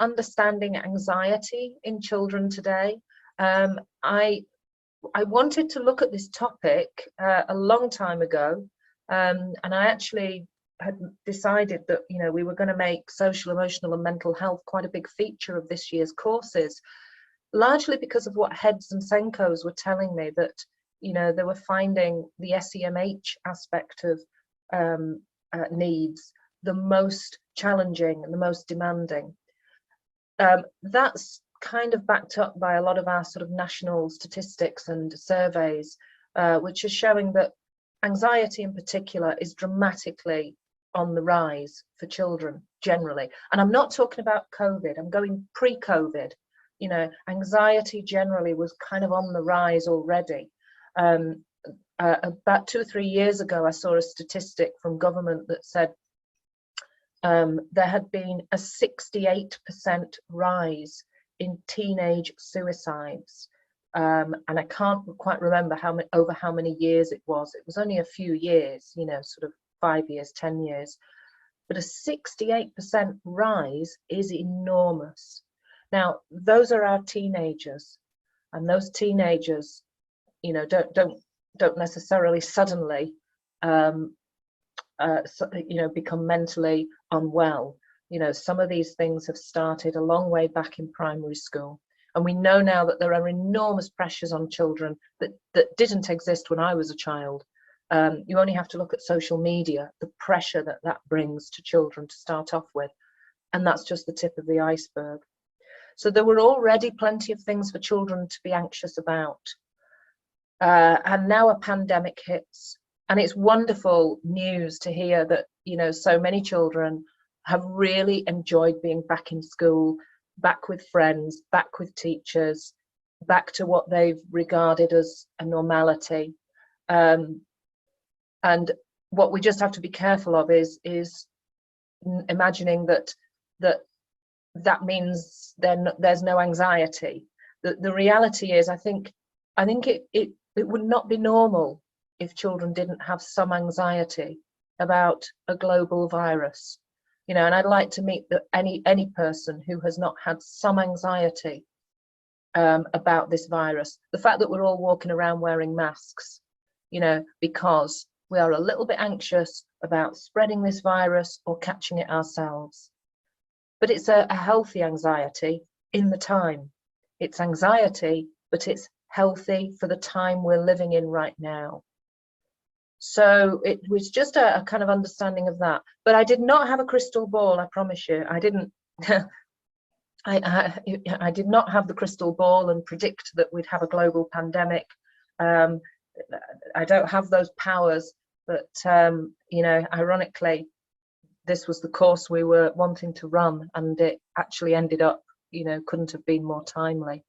understanding anxiety in children today. I wanted to look at this topic a long time ago, and I actually had decided that, you know, we were going to make social, emotional and mental health quite a big feature of this year's courses, largely because of what Heads and Senkos were telling me, that, you know, they were finding the SEMH aspect of needs the most challenging and the most demanding. That's kind of backed up by a lot of our sort of national statistics and surveys, which are showing that anxiety in particular is dramatically on the rise for children generally. And I'm not talking about COVID, I'm going pre-COVID. You know, anxiety generally was kind of on the rise already. About 2 or 3 years ago, I saw a statistic from government that said there had been a 68% rise in teenage suicides. And I can't quite remember over how many years it was. It was only a few years, you know, sort of 5 years, 10 years. But a 68% rise is enormous. Now, those are our teenagers, and those teenagers, you know, don't necessarily suddenly, you know, become mentally unwell. You know, some of these things have started a long way back in primary school. And we know now that there are enormous pressures on children that didn't exist when I was a child. You only have to look at social media, the pressure that brings to children to start off with. And that's just the tip of the iceberg. So there were already plenty of things for children to be anxious about. And now a pandemic hits. And it's wonderful news to hear that, you know, so many children have really enjoyed being back in school, back with friends, back with teachers, back to what they've regarded as a normality. And what we just have to be careful of is imagining that means then there's no anxiety. The reality is, I think it would not be normal if children didn't have some anxiety about a global virus, you know. And I'd like to meet any person who has not had some anxiety about this virus. The fact that we're all walking around wearing masks, you know, because we are a little bit anxious about spreading this virus or catching it ourselves. But it's a healthy anxiety in the time. It's anxiety, but it's healthy for the time we're living in right now. So it was just a kind of understanding of that. But I did not have a crystal ball, I promise you. I didn't. I did not have the crystal ball and predict that we'd have a global pandemic. I don't have those powers, but you know, ironically, this was the course we were wanting to run, and it actually ended up, you know, couldn't have been more timely.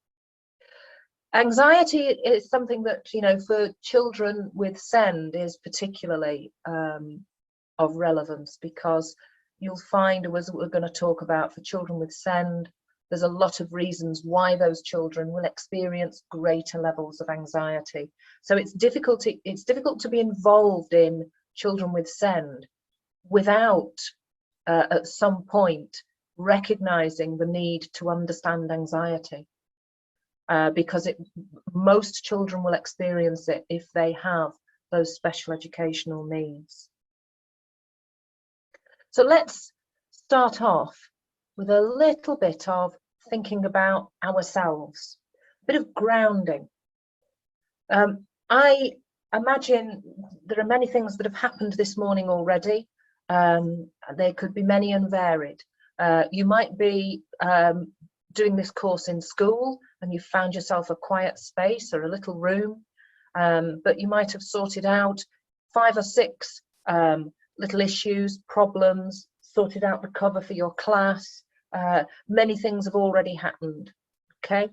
Anxiety is something that, you know, for children with SEND is particularly of relevance, because you'll find, as we're going to talk about, for children with SEND, there's a lot of reasons why those children will experience greater levels of anxiety. So it's difficult to be involved in children with SEND without at some point recognizing the need to understand anxiety, because most children will experience it if they have those special educational needs. So let's start off with a little bit of thinking about ourselves, a bit of grounding. I imagine there are many things that have happened this morning already. They could be many and varied. You might be doing this course in school and you found yourself a quiet space or a little room, but you might have sorted out 5 or 6 little issues, problems, sorted out the cover for your class. Many things have already happened, okay?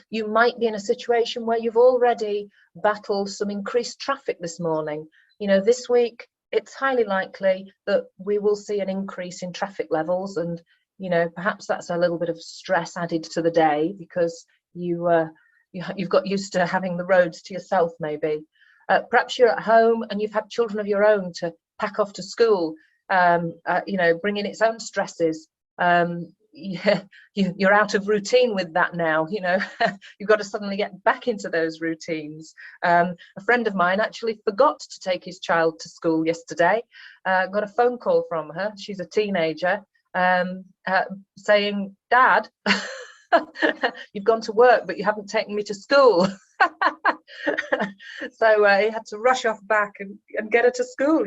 You might be in a situation where you've already battled some increased traffic this morning. You know, this week, it's highly likely that we will see an increase in traffic levels, and, you know, perhaps that's a little bit of stress added to the day because you've got used to having the roads to yourself, maybe. Perhaps you're at home and you've had children of your own to pack off to school, you know, bringing its own stresses. yeah, you're out of routine with that now. You know, you've got to suddenly get back into those routines. A friend of mine actually forgot to take his child to school yesterday. Got a phone call from her. She's a teenager, saying, "Dad, you've gone to work, but you haven't taken me to school." So he had to rush off back and get her to school.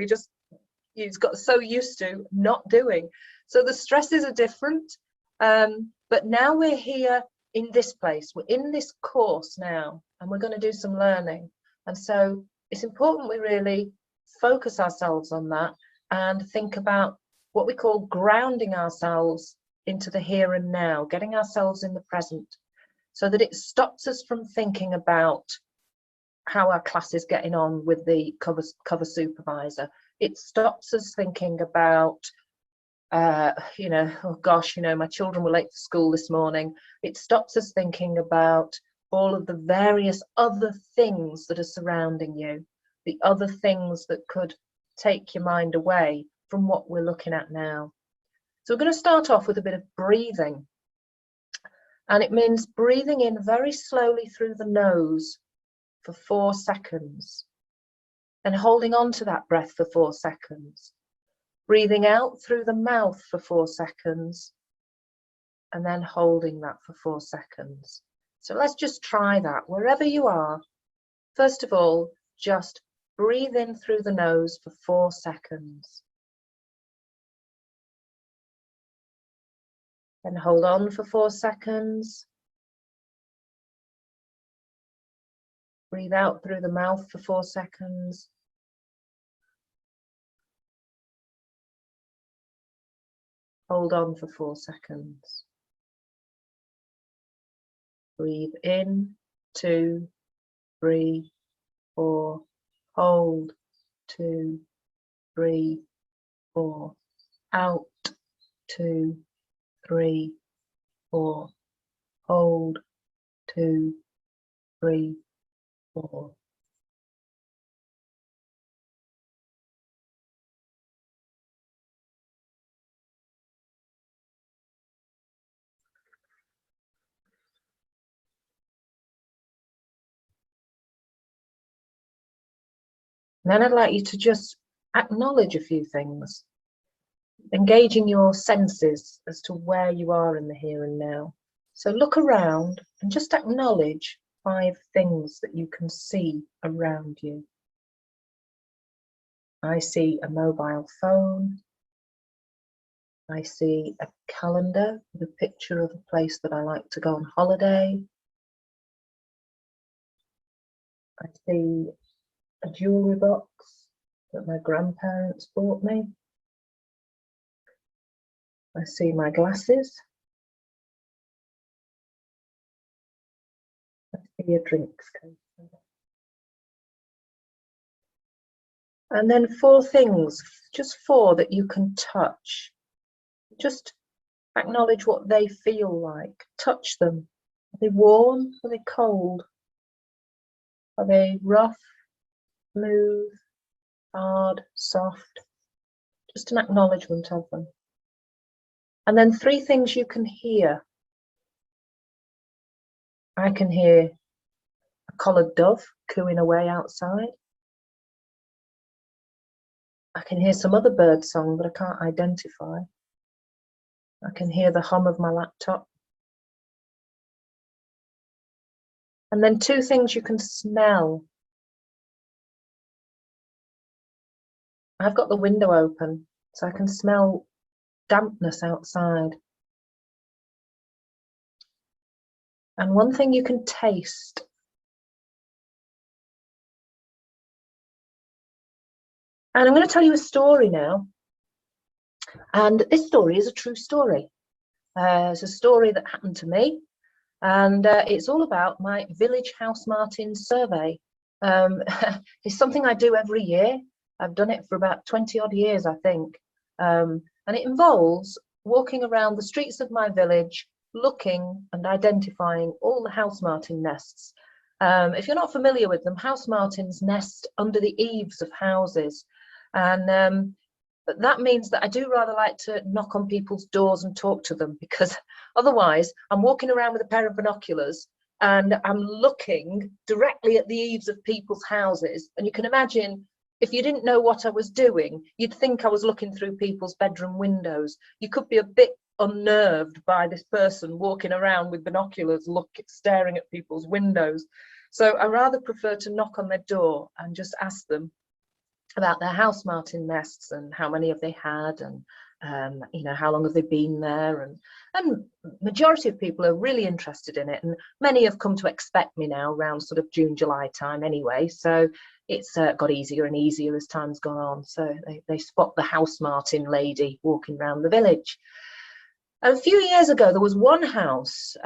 He's got so used to not doing. So the stresses are different. But now we're here in this place, we're in this course now, and we're going to do some learning. And so it's important we really focus ourselves on that and think about what we call grounding ourselves into the here and now, getting ourselves in the present, so that it stops us from thinking about how our class is getting on with the cover supervisor. It stops us thinking about you know, oh gosh, you know, my children were late for school this morning. It stops us thinking about all of the various other things that are surrounding you, the other things that could take your mind away from what we're looking at now. So we're going to start off with a bit of breathing. And it means breathing in very slowly through the nose for 4 seconds and holding on to that breath for 4 seconds. Breathing out through the mouth for 4 seconds and then holding that for 4 seconds. So let's just try that wherever you are. First of all, just breathe in through the nose for 4 seconds. Then hold on for 4 seconds. Breathe out through the mouth for 4 seconds. Hold on for 4 seconds. Breathe in, 2, 3, 4. Hold, 2, 3, 4. Out, 2, 3, 4. Hold, 2, 3, 4. And then I'd like you to just acknowledge a few things, engaging your senses as to where you are in the here and now. So look around and just acknowledge 5 things that you can see around you. I see a mobile phone. I see a calendar with a picture of a place that I like to go on holiday. I see a jewellery box that my grandparents bought me. I see my glasses. I see a drinks case. And then 4 things, just 4 that you can touch. Just acknowledge what they feel like. Touch them. Are they warm? Are they cold? Are they rough, smooth, hard, soft? Just an acknowledgement of them. And then 3 things you can hear. I can hear a collared dove cooing away outside. I can hear some other bird song that I can't identify. I can hear the hum of my laptop. And then 2 things you can smell. I've got the window open, so I can smell dampness outside. And 1 thing you can taste. And I'm going to tell you a story now. And this story is a true story. It's a story that happened to me. And it's all about my village house martin survey. It's something I do every year. I've done it for about 20 odd years, I think. And it involves walking around the streets of my village, looking and identifying all the house martin nests. If you're not familiar with them, house martins nest under the eaves of houses. And But that means that I do rather like to knock on people's doors and talk to them, because otherwise I'm walking around with a pair of binoculars and I'm looking directly at the eaves of people's houses. And you can imagine, if you didn't know what I was doing, you'd think I was looking through people's bedroom windows. You could be a bit unnerved by this person walking around with binoculars, staring at people's windows. So I rather prefer to knock on their door and just ask them about their house martin nests and how many have they had, and you know, how long have they been there, and majority of people are really interested in it, and many have come to expect me now around sort of June, July time anyway. So it's got easier and easier as time's gone on. So they spot the house martin lady walking around the village. A few years ago, there was one house,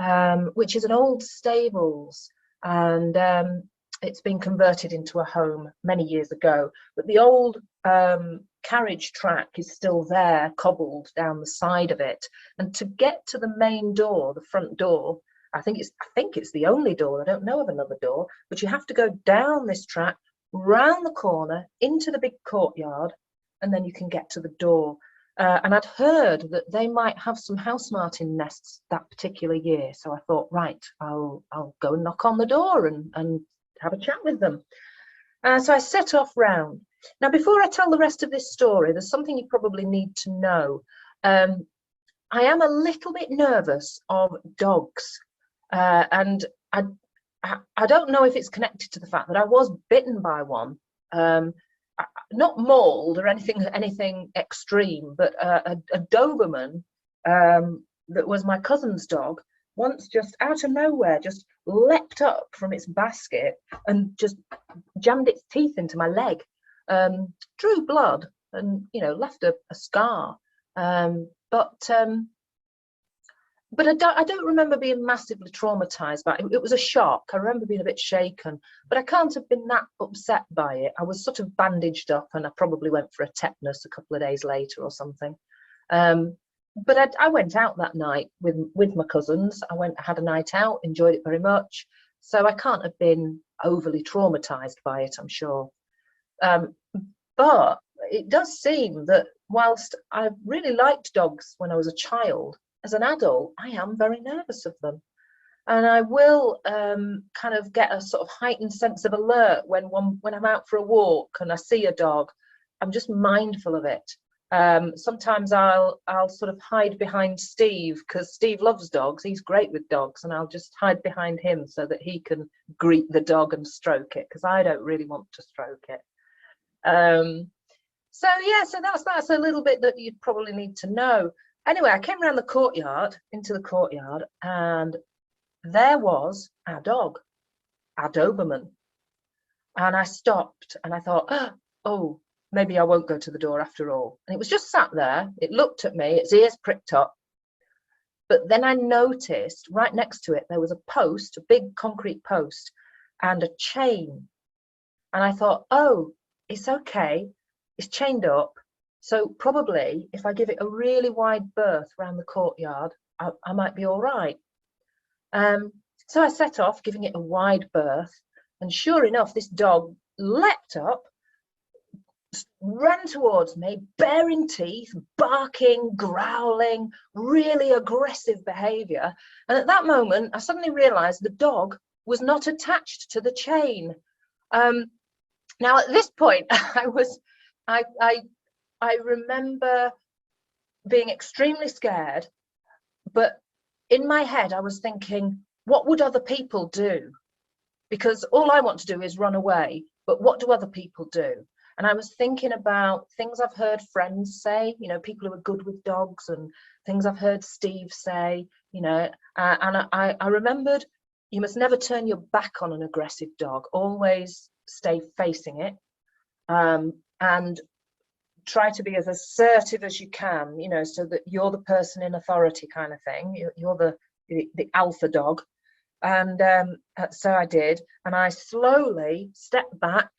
which is an old stables, and it's been converted into a home many years ago, but the old carriage track is still there, cobbled down the side of it. And to get to the main door, the front door, I think it's the only door, I don't know of another door, but you have to go down this track, round the corner, into the big courtyard, and then you can get to the door. And I'd heard that they might have some house martin nests that particular year. So I thought, right, I'll go and knock on the door and have a chat with them. So I set off round. Now, before I tell the rest of this story, there's something you probably need to know. I am a little bit nervous of dogs. And I don't know if it's connected to the fact that I was bitten by one. Not mauled or anything extreme, but a Doberman that was my cousin's dog once, just out of nowhere, just leapt up from its basket and just jammed its teeth into my leg, drew blood, and, you know, left a scar. But I don't remember being massively traumatized by it. It was a shock. I remember being a bit shaken, but I can't have been that upset by it. I was sort of bandaged up, and I probably went for a tetanus a couple of days later or something. But I went out that night with my cousins. I had a night out, enjoyed it very much. So I can't have been overly traumatized by it, I'm sure. But it does seem that whilst I really liked dogs when I was a child, as an adult, I am very nervous of them. And I will kind of get a sort of heightened sense of alert when I'm out for a walk and I see a dog. I'm just mindful of it. Sometimes I'll sort of hide behind Steve, because Steve loves dogs. He's great with dogs, and I'll just hide behind him so that he can greet the dog and stroke it, because I don't really want to stroke it. So yeah, so that's a little bit that you'd probably need to know. Anyway, I came around the courtyard, into the courtyard, and there was our dog, our Doberman. And I stopped and I thought, oh, maybe I won't go to the door after all. And it was just sat there. It looked at me, its ears pricked up. But then I noticed right next to it, there was a post, a big concrete post, and a chain. And I thought, oh, it's okay. It's chained up. So probably if I give it a really wide berth around the courtyard, I might be all right. So I set off, giving it a wide berth. And sure enough, this dog leapt up, ran towards me, baring teeth, barking, growling, really aggressive behavior. And at that moment, I suddenly realized the dog was not attached to the chain. Now, at this point, I remember being extremely scared, but in my head, I was thinking, what would other people do? Because all I want to do is run away, but what do other people do? And I was thinking about things I've heard friends say, you know, people who are good with dogs, and things I've heard Steve say, you know, and I remembered, you must never turn your back on an aggressive dog, always stay facing it, and try to be as assertive as you can, you know, so that you're the person in authority kind of thing. You're the alpha dog. And so I did, and I slowly stepped back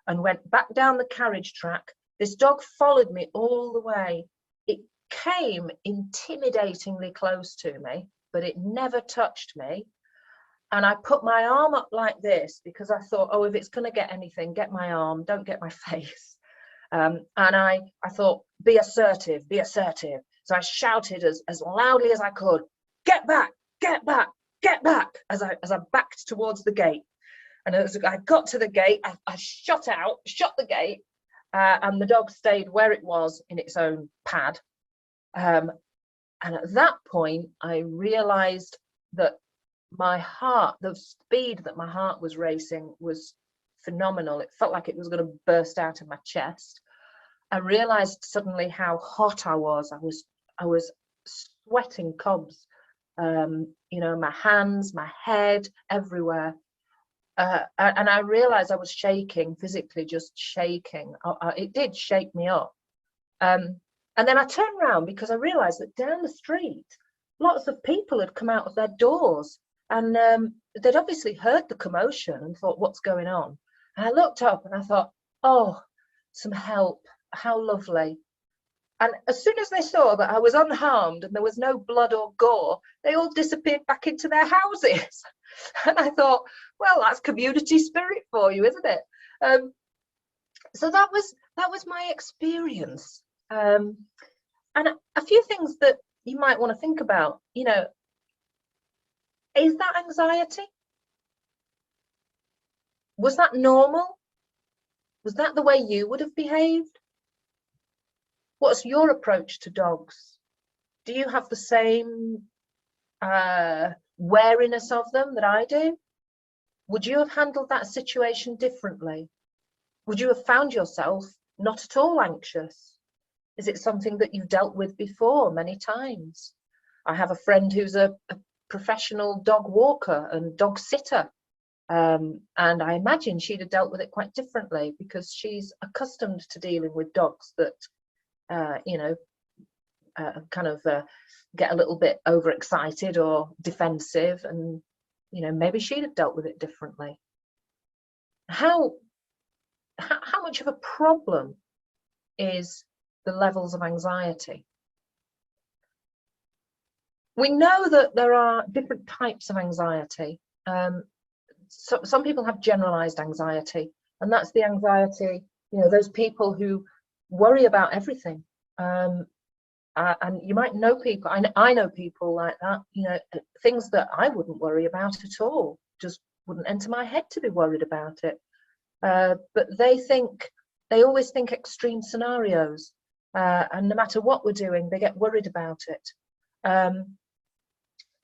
and went back down the carriage track. This dog followed me all the way. It came intimidatingly close to me, but it never touched me. And I put my arm up like this, because I thought, oh, if it's going to get anything, get my arm, don't get my face. And I thought, be assertive, be assertive. So I shouted as loudly as I could, get back, get back, get back, as I backed towards the gate. And as I got to the gate, I shot the gate, and the dog stayed where it was in its own pad. And at that point, I realized that my heart, the speed that my heart was racing was phenomenal. It felt like it was going to burst out of my chest. I realized suddenly how hot I was. I was sweating cobs, you know, my hands, my head, everywhere. And I realized I was shaking, physically just shaking. It did shake me up. And then I turned around because I realized that down the street, lots of people had come out of their doors, and they'd obviously heard the commotion and thought, what's going on? And I looked up and I thought, oh, some help, how lovely. And as soon as they saw that I was unharmed and there was no blood or gore, they all disappeared back into their houses. And I thought, well, that's community spirit for you, isn't it? So that was my experience. And a few things that you might want to think about, you know, is that anxiety? Was that normal? Was that the way you would have behaved? What's your approach to dogs? Do you have the same wariness of them that I do? Would you have handled that situation differently? Would you have found yourself not at all anxious? Is it something that you've dealt with before many times? I have a friend who's a professional dog walker and dog sitter. And I imagine she'd have dealt with it quite differently because she's accustomed to dealing with dogs that you know, get a little bit overexcited or defensive, and you know, maybe she'd have dealt with it differently. How much of a problem is the levels of anxiety? We know that there are different types of anxiety. So some people have generalized anxiety, and that's the anxiety, you know, those people who worry about everything. And you might know people, I know people like that, you know, things that I wouldn't worry about at all, just wouldn't enter my head to be worried about it. But they always think extreme scenarios, and no matter what we're doing, they get worried about it.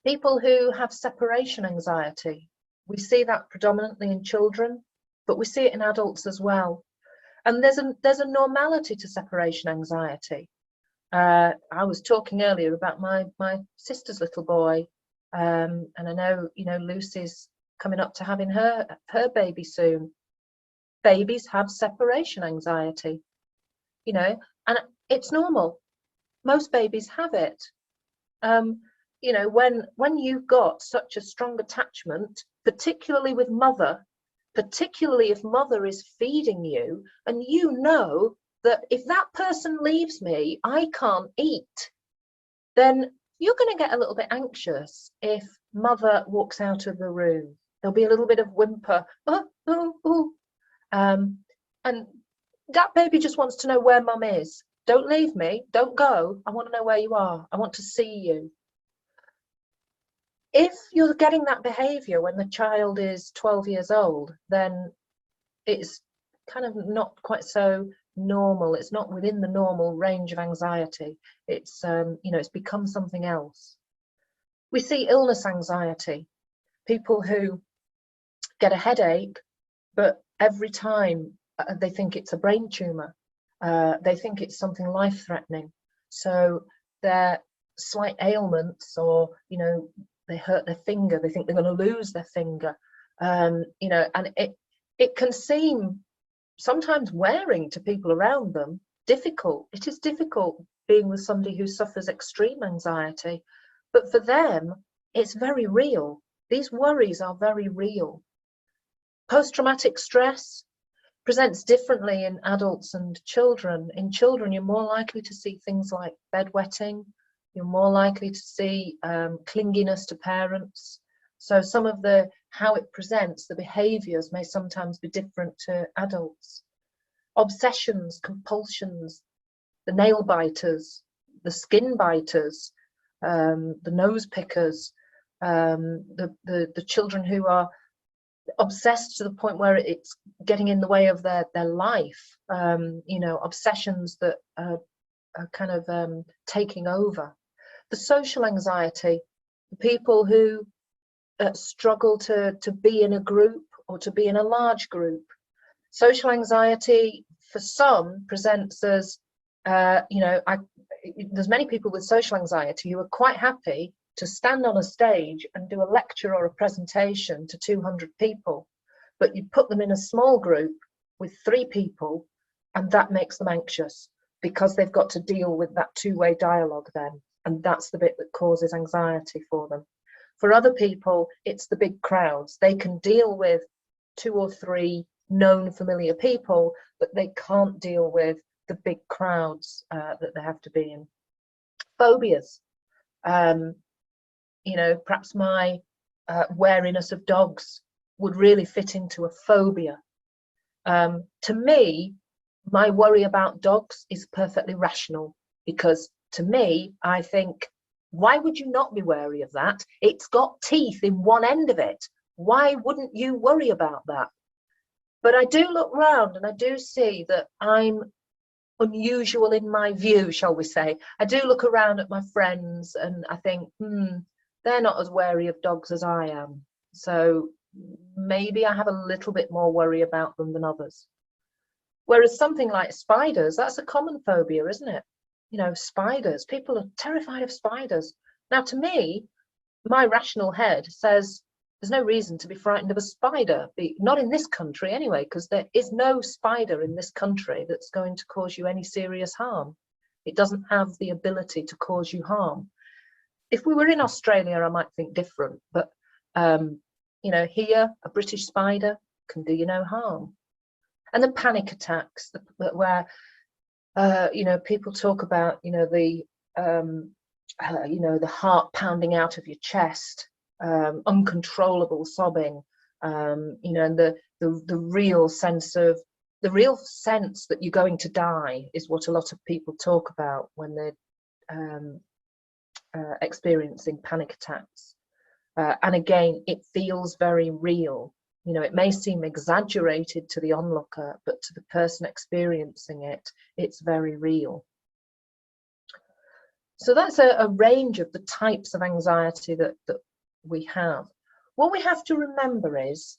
People who have separation anxiety, we see that predominantly in children, but we see it in adults as well. And there's a normality to separation anxiety. I was talking earlier about my sister's little boy, and I know, you know, Lucy's coming up to having her baby soon. Babies have separation anxiety, you know, and it's normal. Most babies have it. You know, when you've got such a strong attachment, particularly with mother, particularly if mother is feeding you, and you know that if that person leaves me, I can't eat, then you're going to get a little bit anxious if mother walks out of the room. There'll be a little bit of whimper, and that baby just wants to know where mum is. Don't leave me, don't go, I want to know where you are, I want to see you. If you're getting that behavior when the child is 12 years old, then it's kind of not quite so normal. It's not within the normal range of anxiety. It's you know, it's become something else. We see illness anxiety, people who get a headache, but every time they think it's a brain tumor, they think it's something life-threatening, so their slight ailments, or you know, they hurt their finger, they think they're going to lose their finger, you know, and it can seem sometimes wearing to people around them, difficult. It is difficult being with somebody who suffers extreme anxiety, but for them it's very real. These worries are very real. Post-traumatic stress presents differently in adults and children. In children, you're more likely to see things like bedwetting. You're more likely to see clinginess to parents. So some of how it presents, the behaviours may sometimes be different to adults. obsessions, compulsions, the nail biters, the skin biters, the nose pickers, the children who are obsessed to the point where it's getting in the way of their life, you know, obsessions that are kind of taking over. The social anxiety, the people who struggle to be in a group or to be in a large group. Social anxiety for some presents as, you know, there's many people with social anxiety who are quite happy to stand on a stage and do a lecture or a presentation to 200 people, but you put them in a small group with 3 people and that makes them anxious because they've got to deal with that two-way dialogue then, and that's the bit that causes anxiety for them. For other people, it's the big crowds. They can deal with 2 or 3 known familiar people, but they can't deal with the big crowds that they have to be in. Phobias. You know, perhaps my wariness of dogs would really fit into a phobia. To me, my worry about dogs is perfectly rational, because to me, I think, why would you not be wary of that? It's got teeth in one end of it. Why wouldn't you worry about that? But I do look round and I do see that I'm unusual in my view, shall we say. I do look around at my friends and I think, they're not as wary of dogs as I am. So maybe I have a little bit more worry about them than others. Whereas something like spiders, that's a common phobia, isn't it? You know, spiders, people are terrified of spiders. Now, to me, my rational head says there's no reason to be frightened of a spider, not in this country anyway, because there is no spider in this country that's going to cause you any serious harm. It doesn't have the ability to cause you harm. If we were in Australia, I might think different, but you know, here a British spider can do you no harm. And the panic attacks, where you know, people talk about, you know, the heart pounding out of your chest, uncontrollable sobbing, you know, and the real sense that you're going to die is what a lot of people talk about when they're experiencing panic attacks. And again, it feels very real. You know, it may seem exaggerated to the onlooker, but to the person experiencing it, it's very real. So that's a range of the types of anxiety that we have. What we have to remember is,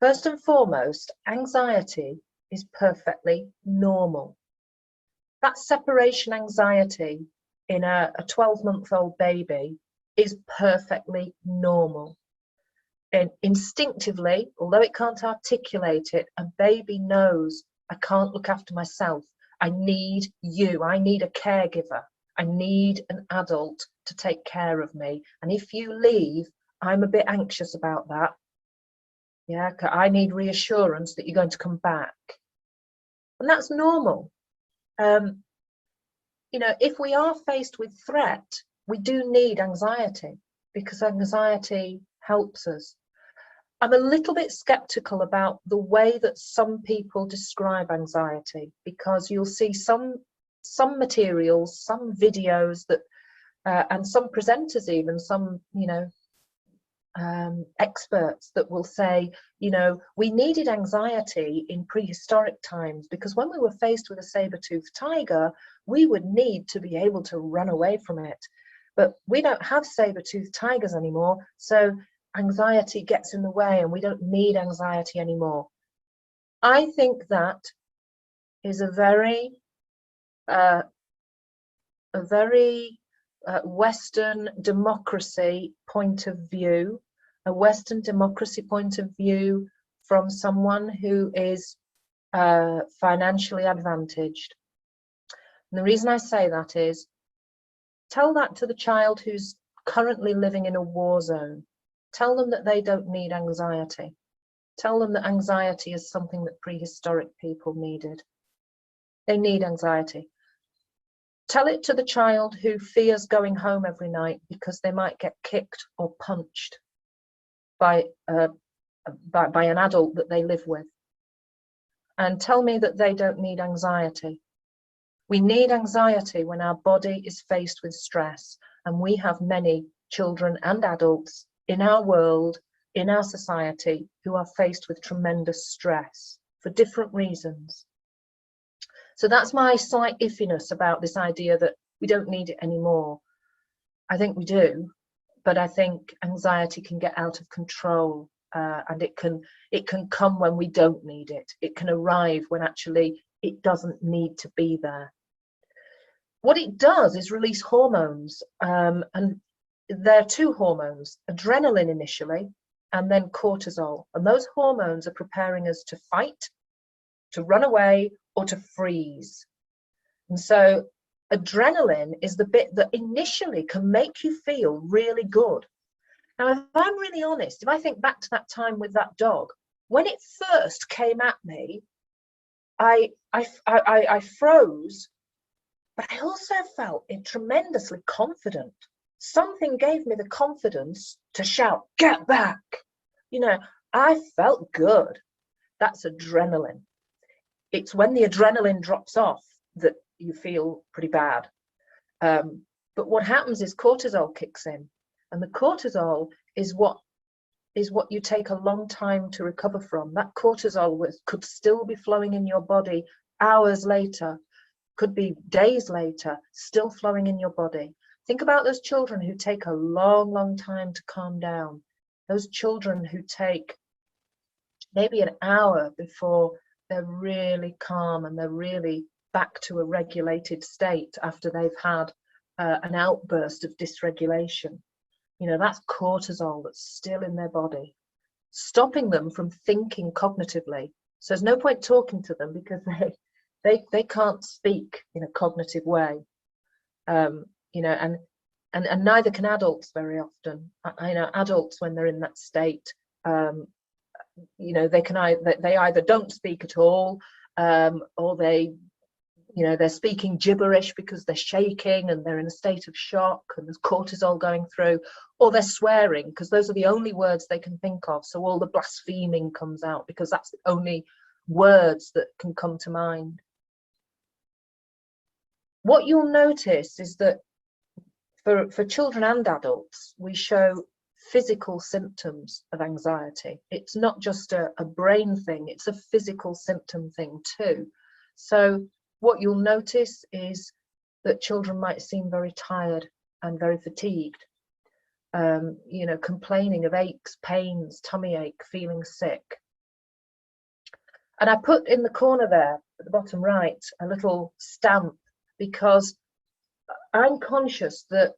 first and foremost, anxiety is perfectly normal. That separation anxiety in a 12-month-old baby is perfectly normal. And instinctively, although it can't articulate it, a baby knows, I can't look after myself. I need you. I need a caregiver. I need an adult to take care of me. And if you leave, I'm a bit anxious about that. Yeah, I need reassurance that you're going to come back. And that's normal. You know, if we are faced with threat, we do need anxiety, because anxiety helps us. I'm a little bit skeptical about the way that some people describe anxiety, because you'll see some materials, some videos that, and some presenters even, some, you know, experts that will say, you know, we needed anxiety in prehistoric times because when we were faced with a saber-toothed tiger, we would need to be able to run away from it. But we don't have saber-toothed tigers anymore, so anxiety gets in the way and we don't need anxiety anymore. I think that is a very Western democracy point of view, a Western democracy point of view from someone who is financially advantaged. And the reason I say that is, tell that to the child who's currently living in a war zone. Tell them that they don't need anxiety. Tell them that anxiety is something that prehistoric people needed. They need anxiety. Tell it to the child who fears going home every night because they might get kicked or punched by an adult that they live with. and tell me that they don't need anxiety. We need anxiety when our body is faced with stress, and we have many children and adults in our world, in our society, who are faced with tremendous stress for different reasons. So that's my slight iffiness about this idea that we don't need it anymore. I think we do, but I think anxiety can get out of control, and it can come when we don't need it. It can arrive when actually it doesn't need to be there. What it does is release hormones, and there are two hormones, adrenaline initially, and then cortisol. And those hormones are preparing us to fight, to run away, or to freeze. And so adrenaline is the bit that initially can make you feel really good. Now, if I'm really honest, if I think back to that time with that dog, when it first came at me, I froze, but I also felt tremendously confident. Something gave me the confidence to shout, "Get back!" You know, I felt good. That's adrenaline. It's when the adrenaline drops off that you feel pretty bad. But what happens is cortisol kicks in, and the cortisol is what you take a long time to recover from. That cortisol could still be flowing in your body hours later, could be days later, still flowing in your body. Think about those children who take a long, long time to calm down. Those children who take maybe an hour before they're really calm and they're really back to a regulated state after they've had an outburst of dysregulation. You know, that's cortisol that's still in their body, stopping them from thinking cognitively. So there's no point talking to them because they can't speak in a cognitive way. You know, and neither can adults very often. I know adults, when they're in that state, you know, they either don't speak at all, or they're speaking gibberish because they're shaking and they're in a state of shock and there's cortisol going through, or they're swearing because those are the only words they can think of. So all the blaspheming comes out because that's the only words that can come to mind. What you'll notice is that for children and adults, we show physical symptoms of anxiety. It's not just a brain thing, it's a physical symptom thing too. So what you'll notice is that children might seem very tired and very fatigued, you know, complaining of aches, pains, tummy ache, feeling sick. And I put in the corner there at the bottom right a little stamp, because I'm conscious that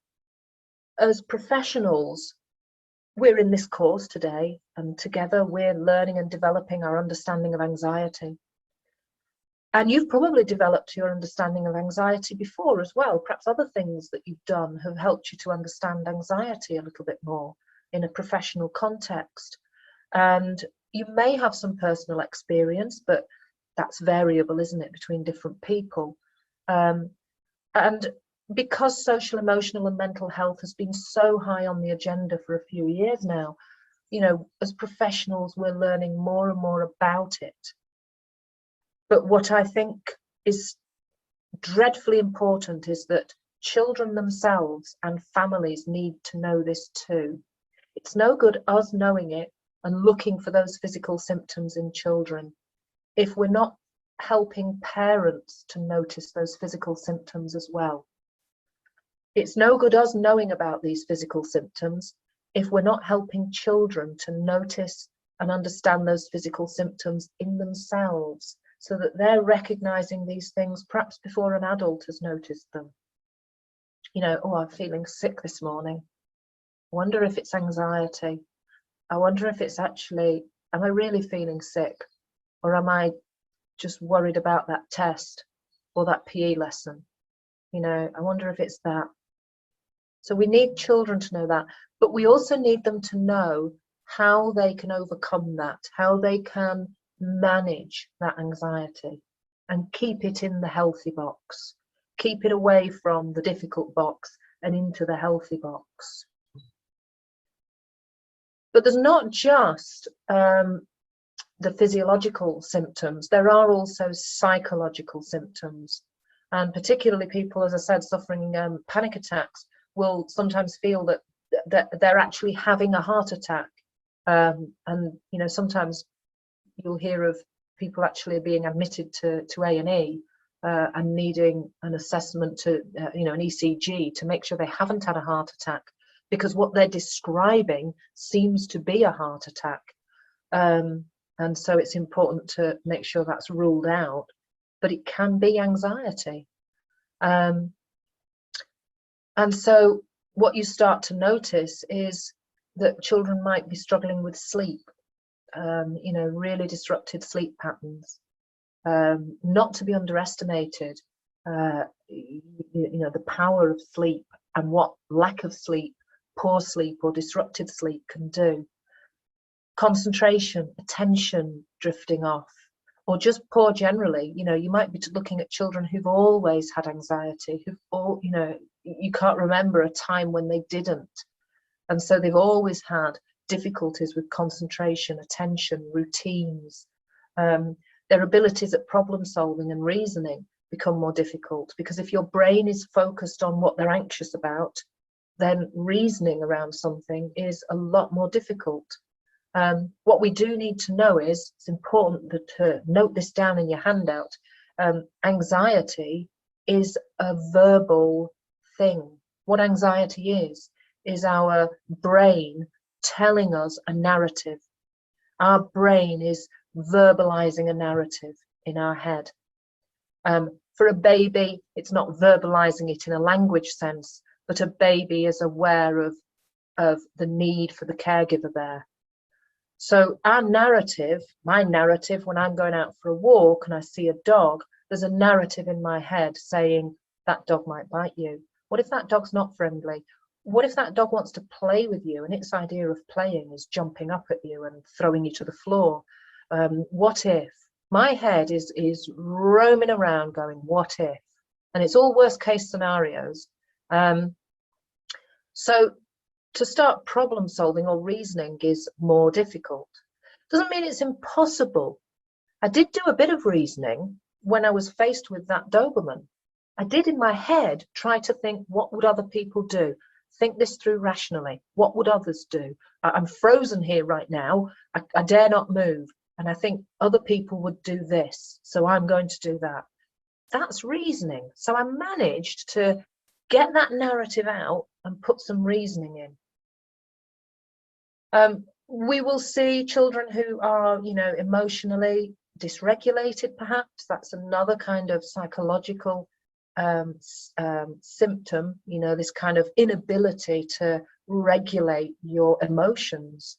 as professionals, we're in this course today, and together we're learning and developing our understanding of anxiety. And you've probably developed your understanding of anxiety before as well. Perhaps other things that you've done have helped you to understand anxiety a little bit more in a professional context. And you may have some personal experience, but that's variable, isn't it, between different people? And because social, emotional and mental health has been so high on the agenda for a few years now, you know, as professionals, we're learning more and more about it. But what I think is dreadfully important is that children themselves and families need to know this too. It's no good us knowing it and looking for those physical symptoms in children if we're not helping parents to notice those physical symptoms as well. It's no good us knowing about these physical symptoms if we're not helping children to notice and understand those physical symptoms in themselves, so that they're recognizing these things perhaps before an adult has noticed them. You know, oh, I'm feeling sick this morning. I wonder if it's anxiety. I wonder if it's actually, am I really feeling sick? Or am I just worried about that test or that PE lesson? You know, I wonder if it's that. So we need children to know that, but we also need them to know how they can overcome that, how they can manage that anxiety and keep it in the healthy box, keep it away from the difficult box and into the healthy box. But there's not just the physiological symptoms, there are also psychological symptoms. And particularly people, as I said, suffering panic attacks will sometimes feel that they're actually having a heart attack. And, you know, sometimes you'll hear of people actually being admitted to A&E and needing an assessment to, you know, an ECG to make sure they haven't had a heart attack, because what they're describing seems to be a heart attack. And so it's important to make sure that's ruled out, but it can be anxiety. And so what you start to notice is that children might be struggling with sleep, you know, really disrupted sleep patterns, not to be underestimated. You know, the power of sleep and what lack of sleep, poor sleep or disrupted sleep can do. Concentration, attention drifting off, or just poor generally. You know, you might be looking at children who've always had anxiety, who've all, you know, you can't remember a time when they didn't. And so they've always had difficulties with concentration, attention, routines. Their abilities at problem solving and reasoning become more difficult, because if your brain is focused on what they're anxious about, then reasoning around something is a lot more difficult. What we do need to know is, it's important to note this down in your handout, anxiety is a verbal thing. What anxiety is our brain telling us a narrative. Our brain is verbalizing a narrative in our head. For a baby, it's not verbalizing it in a language sense, but a baby is aware of the need for the caregiver there. So our narrative, my narrative, when I'm going out for a walk and I see a dog, there's a narrative in my head saying that dog might bite you. What if that dog's not friendly? What if that dog wants to play with you and its idea of playing is jumping up at you and throwing you to the floor? What if? My head is roaming around going, what if? And it's all worst case scenarios. So to start problem solving or reasoning is more difficult. Doesn't mean it's impossible. I did do a bit of reasoning when I was faced with that Doberman. I did in my head try to think, what would other people do? Think this through rationally. What would others do? I'm frozen here right now. I dare not move. And I think other people would do this, so I'm going to do that. That's reasoning. So I managed to get that narrative out and put some reasoning in. We will see children who are, you know, emotionally dysregulated, perhaps. That's another kind of psychological symptom, you know, this kind of inability to regulate your emotions.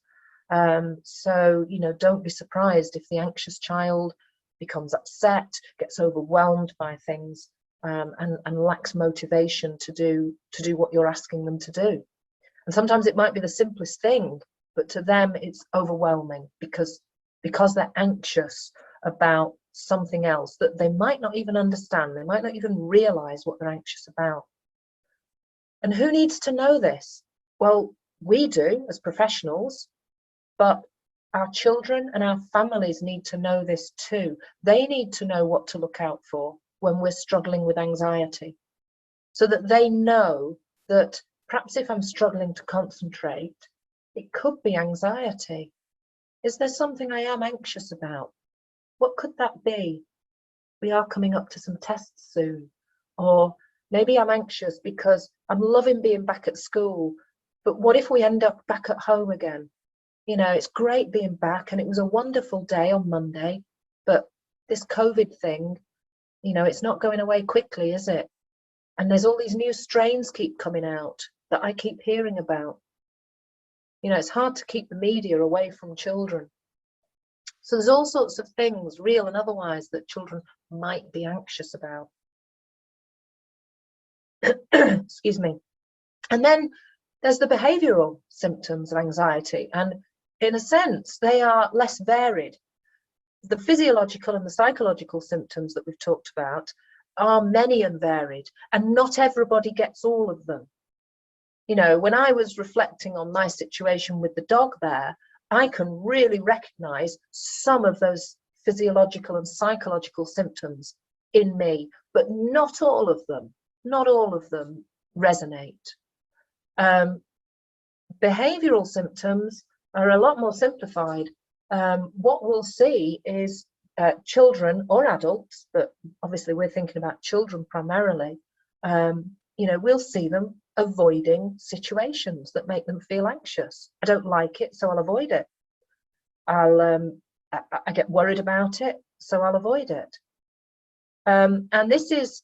So, you know, don't be surprised if the anxious child becomes upset, gets overwhelmed by things, and lacks motivation to do what you're asking them to do. And sometimes it might be the simplest thing, but to them it's overwhelming because they're anxious about something else that they might not even understand. They might not even realize what they're anxious about. And who needs to know this? Well, we do as professionals, but our children and our families need to know this too. They need to know what to look out for when we're struggling with anxiety, so that they know that perhaps if I'm struggling to concentrate, it could be anxiety. Is there something I am anxious about? What could that be? We are coming up to some tests soon. Or maybe I'm anxious because I'm loving being back at school, but what if we end up back at home again? You know, it's great being back and it was a wonderful day on Monday, but this COVID thing, you know, it's not going away quickly, is it? And there's all these new strains keep coming out that I keep hearing about. You know, it's hard to keep the media away from children. So there's all sorts of things, real and otherwise, that children might be anxious about. Excuse me. And then there's the behavioural symptoms of anxiety. And in a sense, they are less varied. The physiological and the psychological symptoms that we've talked about are many and varied, and not everybody gets all of them. You know, when I was reflecting on my situation with the dog there, I can really recognize some of those physiological and psychological symptoms in me, but not all of them. Not all of them resonate. Behavioral symptoms are a lot more simplified. What we'll see is children or adults, but obviously we're thinking about children primarily, we'll see them avoiding situations that make them feel anxious. I don't like it, so I'll avoid it. I get worried about it, so I'll avoid it. And this is,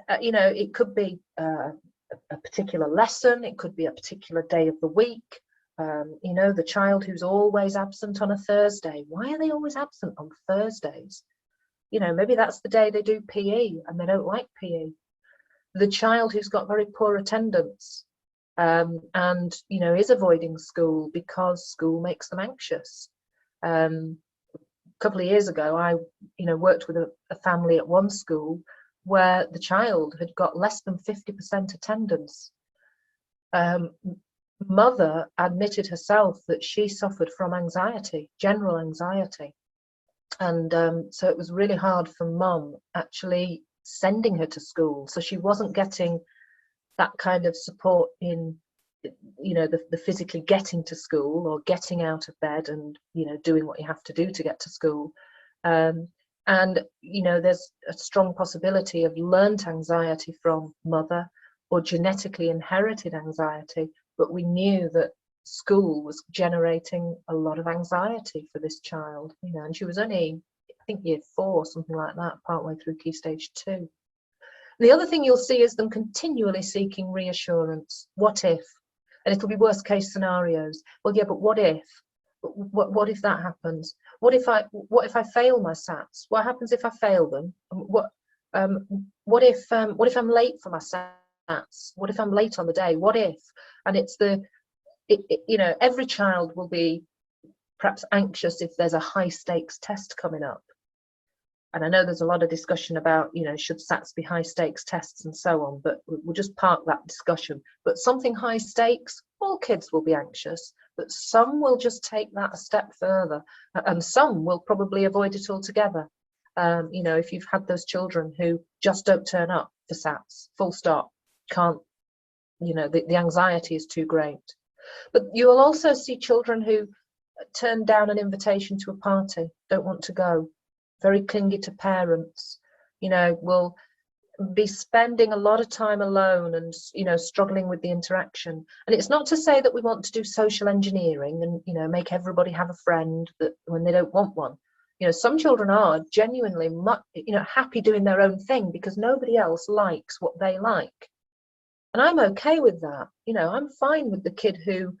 it could be a particular lesson, it could be a particular day of the week. The child who's always absent on a Thursday. Why are they always absent on Thursdays? Maybe that's the day they do PE and they don't like PE. The child who's got very poor attendance and is avoiding school because school makes them anxious. A couple of years ago, I worked with a family at one school where the child had got less than 50% attendance. Mother admitted herself that she suffered from anxiety, general anxiety. And so it was really hard for mum actually sending her to school. So she wasn't getting that kind of support in, the physically getting to school or getting out of bed and, doing what you have to do to get to school. And, there's a strong possibility of learnt anxiety from mother or genetically inherited anxiety. But we knew that school was generating a lot of anxiety for this child, and she was only, I think, year 4, something like that, partway through Key Stage 2. The other thing you'll see is them continually seeking reassurance. What if? And it'll be worst case scenarios. Well, yeah, but what if? What if that happens? What if I fail my SATs? What happens if I fail them? What if I'm late for my SATs? What if I'm late on the day? What if? And it's every child will be perhaps anxious if there's a high stakes test coming up. And I know there's a lot of discussion about, should SATs be high stakes tests and so on, but we'll just park that discussion. But something high stakes, all kids will be anxious, but some will just take that a step further, and some will probably avoid it altogether. If you've had those children who just don't turn up for SATs, full stop, can't, the anxiety is too great. But you will also see children who turn down an invitation to a party, don't want to go, very clingy to parents, will be spending a lot of time alone and, struggling with the interaction. And it's not to say that we want to do social engineering and, make everybody have a friend that when they don't want one. Some children are genuinely, happy doing their own thing because nobody else likes what they like. And I'm okay with that. I'm fine with the kid who,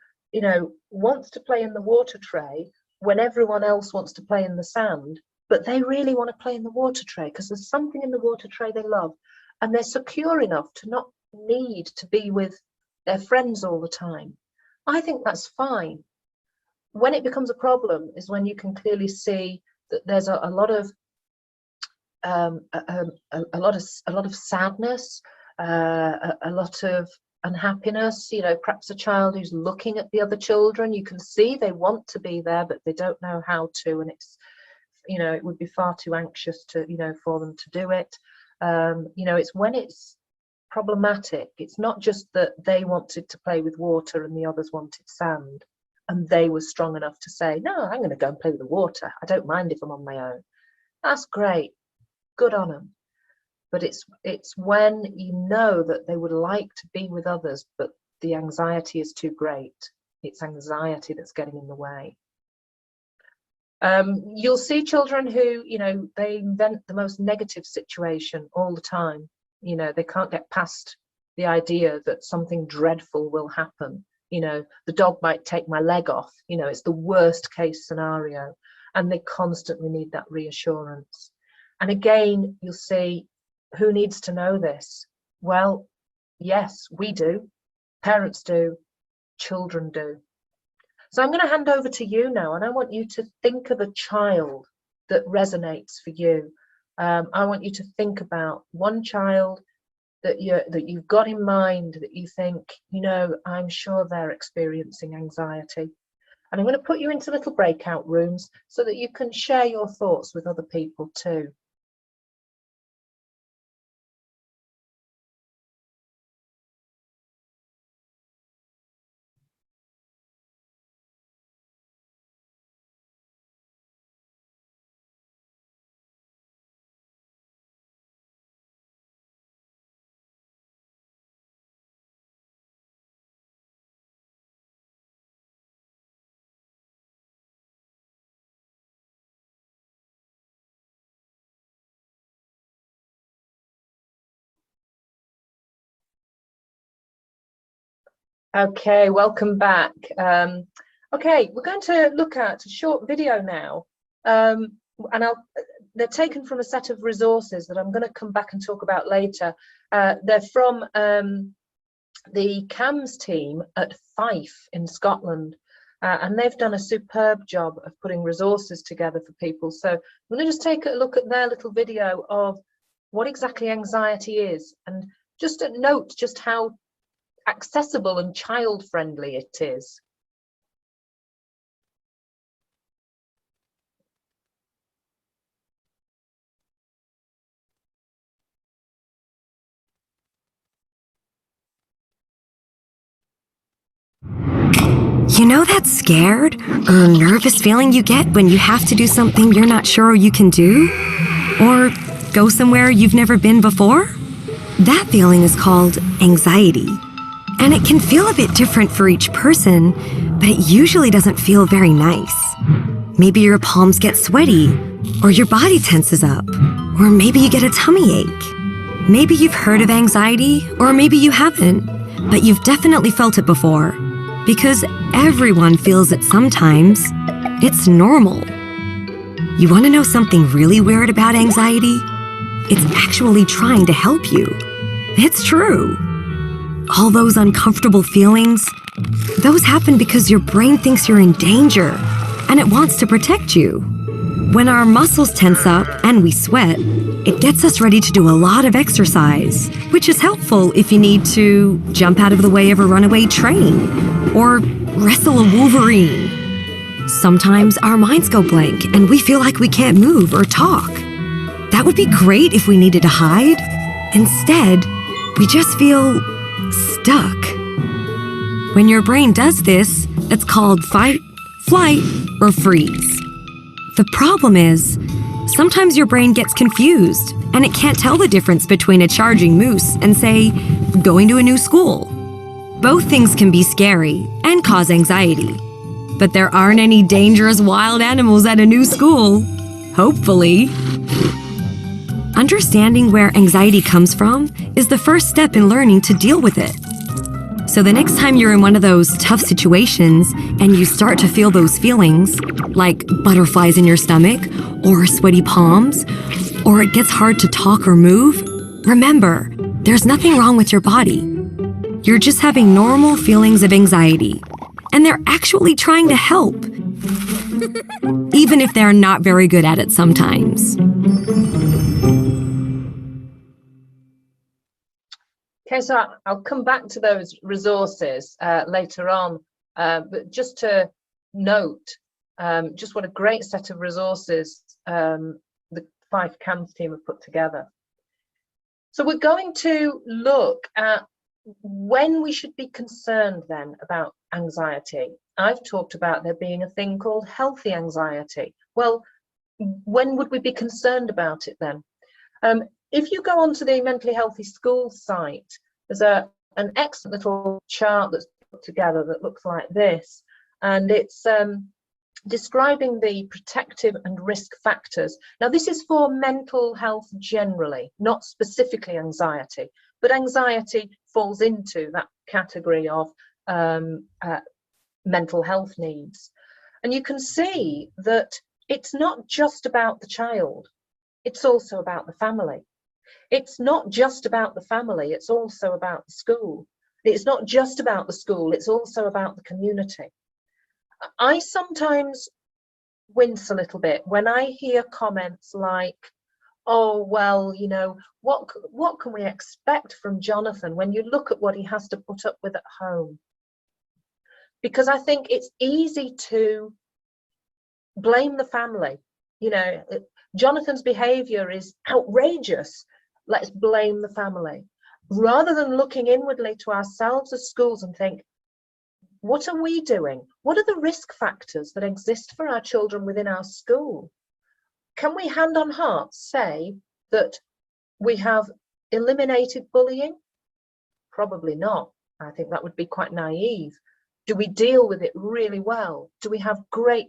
wants to play in the water tray when everyone else wants to play in the sand, but they really want to play in the water tray because there's something in the water tray they love. And they're secure enough to not need to be with their friends all the time. I think that's fine. When it becomes a problem is when you can clearly see that there's a lot of sadness, a lot of unhappiness, perhaps a child who's looking at the other children. You can see they want to be there, but they don't know how to, and it's, it would be far too anxious to, for them to do it. It's when it's problematic. It's not just that they wanted to play with water and the others wanted sand, and they were strong enough to say, no, I'm going to go and play with the water. I don't mind if I'm on my own. That's great. Good on them. But it's when that they would like to be with others, but the anxiety is too great. It's anxiety that's getting in the way. You'll see children who, they invent the most negative situation all the time. They can't get past the idea that something dreadful will happen. The dog might take my leg off. It's the worst case scenario, and they constantly need that reassurance. And again, you'll see, who needs to know this? Well, yes, we do. Parents do. Children do. So I'm going to hand over to you now, and I want you to think of a child that resonates for you. I want you to think about one child that you've got in mind that you think, I'm sure they're experiencing anxiety. And I'm going to put you into little breakout rooms so that you can share your thoughts with other people too. Okay, welcome back. Okay, we're going to look at a short video now, and they're taken from a set of resources that I'm going to come back and talk about later. They're from the CAMHS team at Fife in Scotland, and they've done a superb job of putting resources together for people. So I'm going to just take a look at their little video of what exactly anxiety is, and just a note just how accessible and child-friendly it is. You know that scared or nervous feeling you get when you have to do something you're not sure you can do? Or go somewhere you've never been before? That feeling is called anxiety. And it can feel a bit different for each person, but it usually doesn't feel very nice. Maybe your palms get sweaty, or your body tenses up, or maybe you get a tummy ache. Maybe you've heard of anxiety, or maybe you haven't, but you've definitely felt it before. Because everyone feels it sometimes. It's normal. You want to know something really weird about anxiety? It's actually trying to help you. It's true. All those uncomfortable feelings, those happen because your brain thinks you're in danger, and it wants to protect you. When our muscles tense up and we sweat, it gets us ready to do a lot of exercise, which is helpful if you need to jump out of the way of a runaway train or wrestle a wolverine. Sometimes our minds go blank and we feel like we can't move or talk. That would be great if we needed to hide. Instead, we just feel stuck. When your brain does this, it's called fight, flight, or freeze. The problem is, sometimes your brain gets confused and it can't tell the difference between a charging moose and, say, going to a new school. Both things can be scary and cause anxiety. But there aren't any dangerous wild animals at a new school. Hopefully. Understanding where anxiety comes from is the first step in learning to deal with it. So the next time you're in one of those tough situations and you start to feel those feelings, like butterflies in your stomach or sweaty palms, or it gets hard to talk or move, remember, there's nothing wrong with your body. You're just having normal feelings of anxiety, and they're actually trying to help, even if they're not very good at it sometimes. Okay, so I'll come back to those resources later on, but just to note just what a great set of resources the Fife CAMHS team have put together. So we're going to look at when we should be concerned then about anxiety. I've talked about there being a thing called healthy anxiety. Well, when would we be concerned about it then? If you go onto the Mentally Healthy Schools site, there's an excellent little chart that's put together that looks like this, and it's describing the protective and risk factors. Now, this is for mental health generally, not specifically anxiety, but anxiety falls into that category of mental health needs. And you can see that it's not just about the child, it's also about the family. It's not just about the family, it's also about the school. It's not just about the school, it's also about the community. I sometimes wince a little bit when I hear comments like, oh, well, you know, what can we expect from Jonathan when you look at what he has to put up with at home? because I think it's easy to blame the family. You know, Jonathan's behavior is outrageous. Let's blame the family. Rather than looking inwardly to ourselves as schools and think, what are we doing? What are the risk factors that exist for our children within our school? Can we hand on heart say that we have eliminated bullying? Probably not. I think that would be quite naive. Do we deal with it really well? Do we have great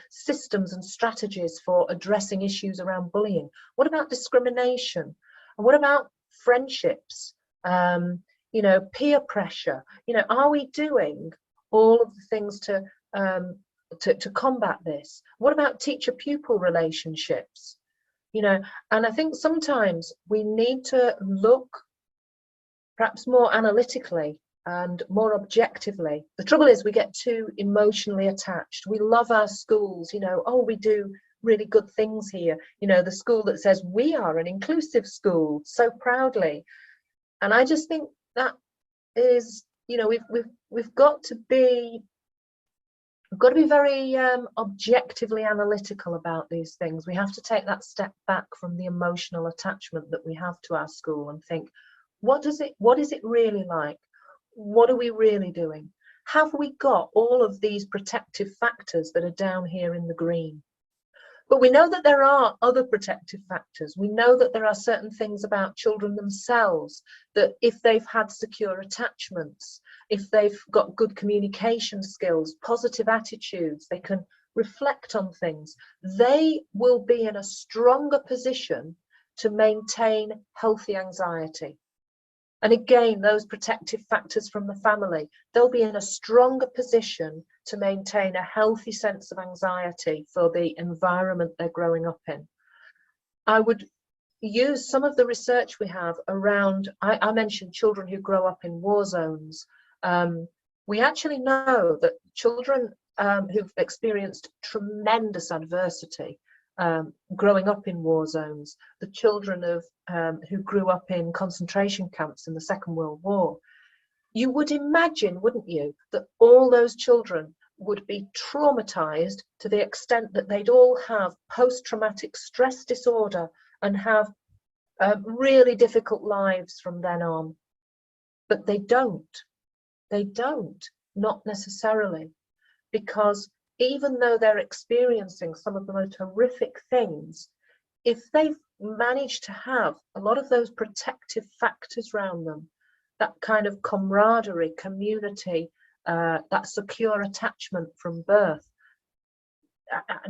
systems and strategies for addressing issues around bullying? What about discrimination? And what about friendships? You know, peer pressure. You know, are we doing all of the things to combat this? What about teacher-pupil relationships? You know, and I think sometimes we need to look perhaps more analytically and more objectively. The trouble is we get too emotionally attached. We love our schools, you know, oh, we do really good things here. You know, the school that says we are an inclusive school so proudly. And I just think that is, you know, we've got to be very objectively analytical about these things. We have to take that step back from the emotional attachment that we have to our school and think, what is it really like? What are we really doing? Have we got all of these protective factors that are down here in the green? But we know that there are other protective factors. We know that there are certain things about children themselves that if they've had secure attachments, if they've got good communication skills, positive attitudes, they can reflect on things, they will be in a stronger position to maintain healthy anxiety. And again, those protective factors from the family, they'll be in a stronger position to maintain a healthy sense of anxiety for the environment they're growing up in. I would use some of the research we have around, I mentioned children who grow up in war zones. We actually know that children who've experienced tremendous adversity growing up in war zones, the children of who grew up in concentration camps in the Second World War, you would imagine, wouldn't you, that all those children would be traumatized to the extent that they'd all have post-traumatic stress disorder and have really difficult lives from then on. But they don't, not necessarily, because even though they're experiencing some of the most horrific things, if they've managed to have a lot of those protective factors around them, that kind of camaraderie, community, that secure attachment from birth,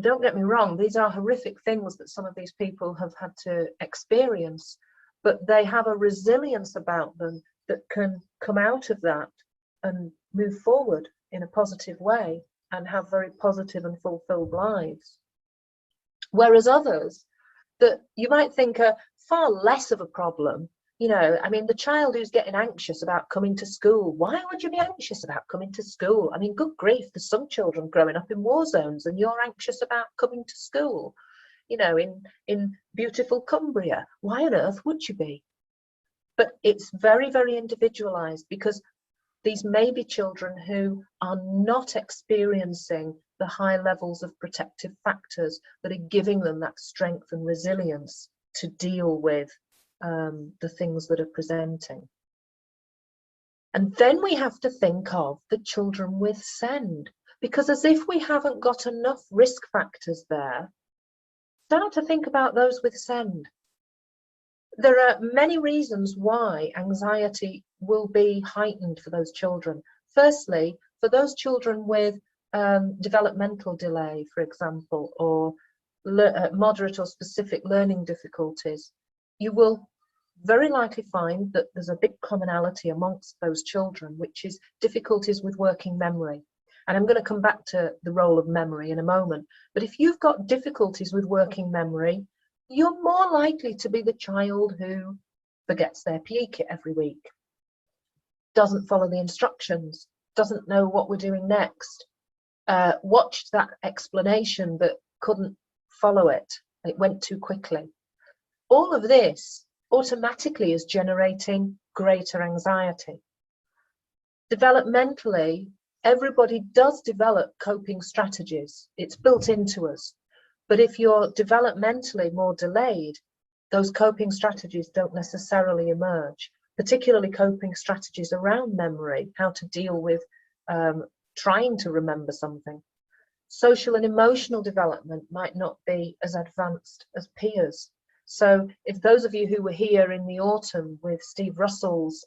don't get me wrong, these are horrific things that some of these people have had to experience, but they have a resilience about them that can come out of that and move forward in a positive way and have very positive and fulfilled lives. Whereas others that you might think are far less of a problem, you know, I mean, the child who's getting anxious about coming to school, why would you be anxious about coming to school? I mean, good grief, there's some children growing up in war zones and you're anxious about coming to school, you know, in beautiful Cumbria. Why on earth would you be? But it's very, very individualized, because these may be children who are not experiencing the high levels of protective factors that are giving them that strength and resilience to deal with the things that are presenting. And then we have to think of the children with SEND, because as if we haven't got enough risk factors there, start to think about those with SEND. There are many reasons why anxiety will be heightened for those children. Firstly, for those children with developmental delay, for example, or moderate or specific learning difficulties, you will very likely find that there's a big commonality amongst those children, which is difficulties with working memory. And I'm going to come back to the role of memory in a moment. But if you've got difficulties with working memory, you're more likely to be the child who forgets their PE kit every week, doesn't follow the instructions, doesn't know what we're doing next, watched that explanation but couldn't follow it. It went too quickly. All of this automatically is generating greater anxiety. Developmentally, everybody does develop coping strategies. It's built into us. But if you're developmentally more delayed, those coping strategies don't necessarily emerge, particularly coping strategies around memory, how to deal with trying to remember something. Social and emotional development might not be as advanced as peers. So if those of you who were here in the autumn with Steve Russell's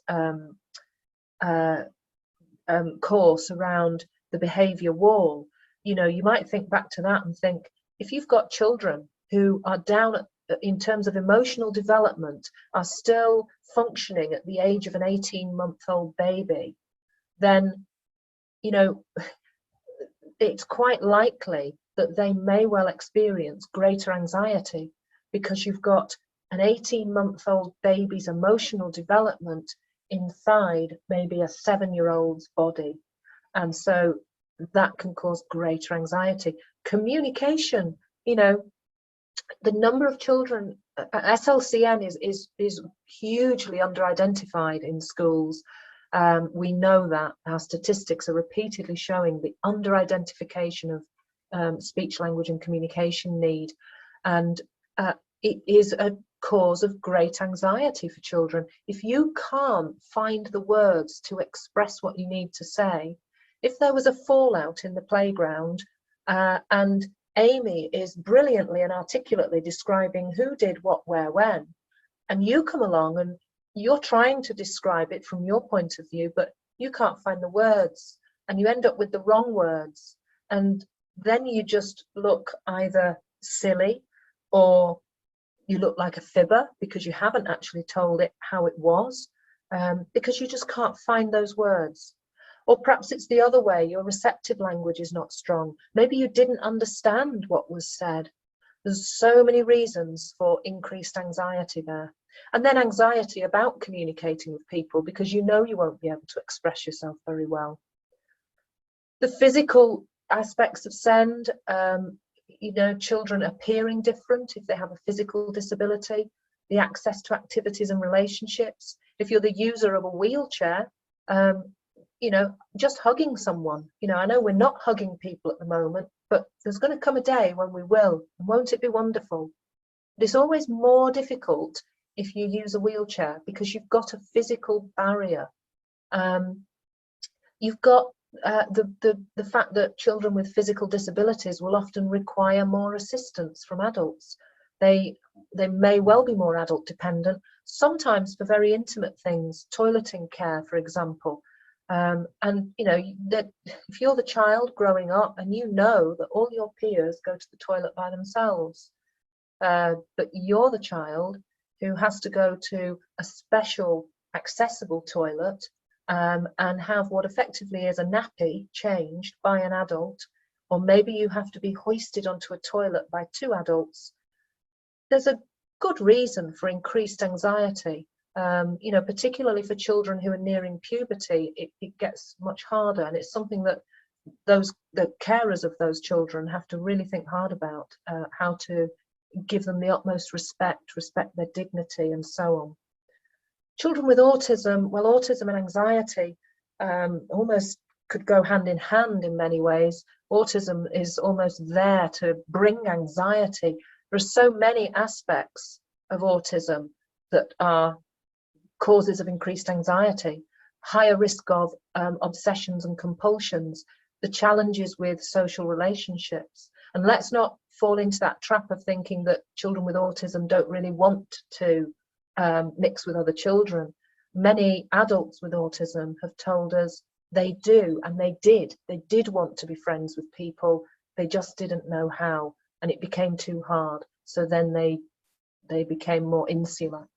course around the behavior wall, you know, you might think back to that and think, if you've got children who are down in terms of emotional development, are still functioning at the age of an 18-month-old baby, then, you know, it's quite likely that they may well experience greater anxiety, because you've got an 18-month-old baby's emotional development inside maybe a 7-year-old's body. And so that can cause greater anxiety. Communication, you know, the number of children, SLCN is hugely under-identified in schools. We know that our statistics are repeatedly showing the under-identification of speech, language and communication need. And it is a cause of great anxiety for children. If you can't find the words to express what you need to say, if there was a fallout in the playground and Amy is brilliantly and articulately describing who did what, where, when, and you come along and you're trying to describe it from your point of view, but you can't find the words and you end up with the wrong words, and then you just look either silly or you look like a fibber because you haven't actually told it how it was, because you just can't find those words. Or perhaps it's the other way, your receptive language is not strong. Maybe you didn't understand what was said. There's so many reasons for increased anxiety there. And then anxiety about communicating with people because you know you won't be able to express yourself very well. The physical aspects of SEND, you know, children appearing different if they have a physical disability, the access to activities and relationships. If you're the user of a wheelchair, you know, just hugging someone. You know, I know we're not hugging people at the moment, but there's going to come a day when we will. Won't it be wonderful? But it's always more difficult if you use a wheelchair because you've got a physical barrier. You've got the fact that children with physical disabilities will often require more assistance from adults. They may well be more adult dependent, sometimes for very intimate things, toileting care, for example. And you know that if you're the child growing up and you know that all your peers go to the toilet by themselves, but you're the child who has to go to a special accessible toilet and have what effectively is a nappy changed by an adult, or maybe you have to be hoisted onto a toilet by 2 adults, there's a good reason for increased anxiety. You know, particularly for children who are nearing puberty, it gets much harder, and it's something that the carers of those children have to really think hard about, how to give them the utmost respect their dignity, and so on. Children with autism, well, autism and anxiety almost could go hand in hand in many ways. Autism is almost there to bring anxiety. There are so many aspects of autism that are causes of increased anxiety, higher risk of obsessions and compulsions, the challenges with social relationships. And let's not fall into that trap of thinking that children with autism don't really want to mix with other children. Many adults with autism have told us they do, and they did want to be friends with people, they just didn't know how, and it became too hard. So then they became more insular.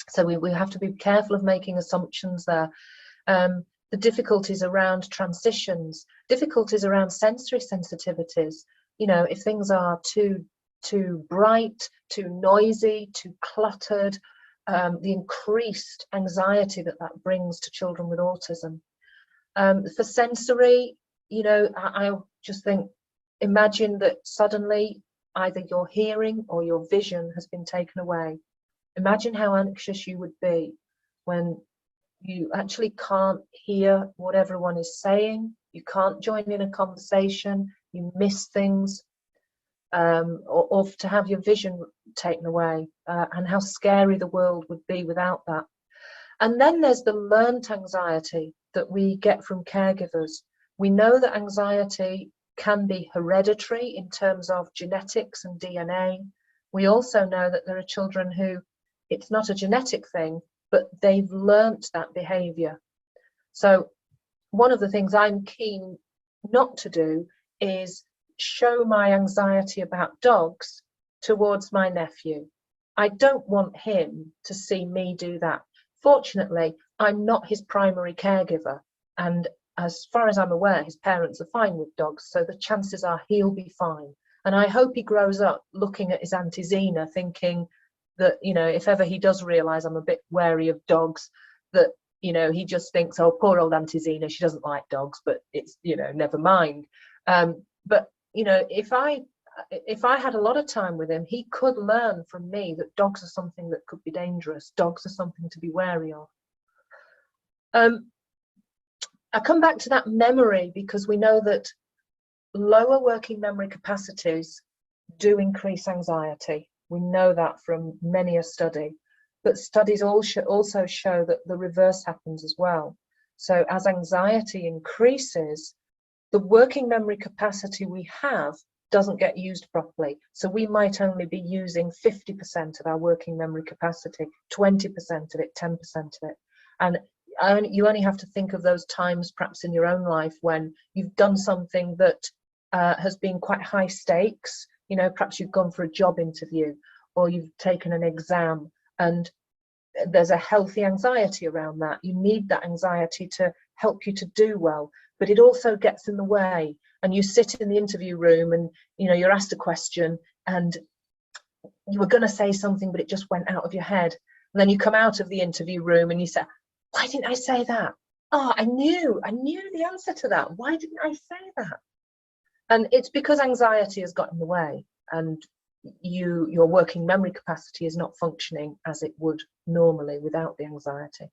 So we have to be careful of making assumptions there. The difficulties around transitions, difficulties around sensory sensitivities. You know, if things are too bright, too noisy, too cluttered, the increased anxiety that brings to children with autism. For sensory, you know, I just think, imagine that suddenly either your hearing or your vision has been taken away. Imagine how anxious you would be when you actually can't hear what everyone is saying. You can't join in a conversation, you miss things, or to have your vision taken away, and how scary the world would be without that. And then there's the learnt anxiety that we get from caregivers. We know that anxiety can be hereditary in terms of genetics and DNA. We also know that there are children who it's not a genetic thing, but they've learnt that behavior. So one of the things I'm keen not to do is show my anxiety about dogs towards my nephew. I don't want him to see me do that. Fortunately, I'm not his primary caregiver, and as far as I'm aware, his parents are fine with dogs, so the chances are he'll be fine. And I hope he grows up looking at his Auntie Zena, thinking that, you know, if ever he does realise I'm a bit wary of dogs, that, you know, he just thinks, oh, poor old Auntie Zena, she doesn't like dogs, but it's, you know, never mind. But, you know, if I had a lot of time with him, he could learn from me that dogs are something that could be dangerous. Dogs are something to be wary of. I come back to that memory because we know that lower working memory capacities do increase anxiety. We know that from many a study, but studies also show that the reverse happens as well. So as anxiety increases, the working memory capacity we have doesn't get used properly. So we might only be using 50% of our working memory capacity, 20% of it, 10% of it. And you only have to think of those times perhaps in your own life when you've done something that has been quite high stakes. You know, perhaps you've gone for a job interview or you've taken an exam, and there's a healthy anxiety around that. You need that anxiety to help you to do well, but it also gets in the way. And you sit in the interview room and, you know, you're asked a question and you were going to say something, but it just went out of your head. And then you come out of the interview room and you say, why didn't I say that? Oh, I knew the answer to that. Why didn't I say that? And it's because anxiety has got in the way, and your working memory capacity is not functioning as it would normally without the anxiety.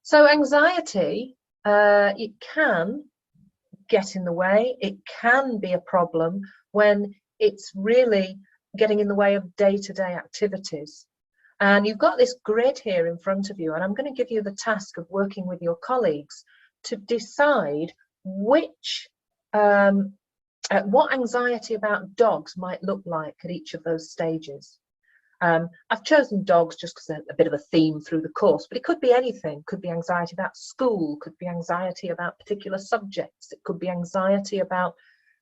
So anxiety, it can get in the way. It can be a problem when it's really getting in the way of day-to-day activities. And you've got this grid here in front of you, and I'm going to give you the task of working with your colleagues to decide which what anxiety about dogs might look like at each of those stages. I've chosen dogs just because they're a bit of a theme through the course, but it could be anything. It could be anxiety about school, could be anxiety about particular subjects, it could be anxiety about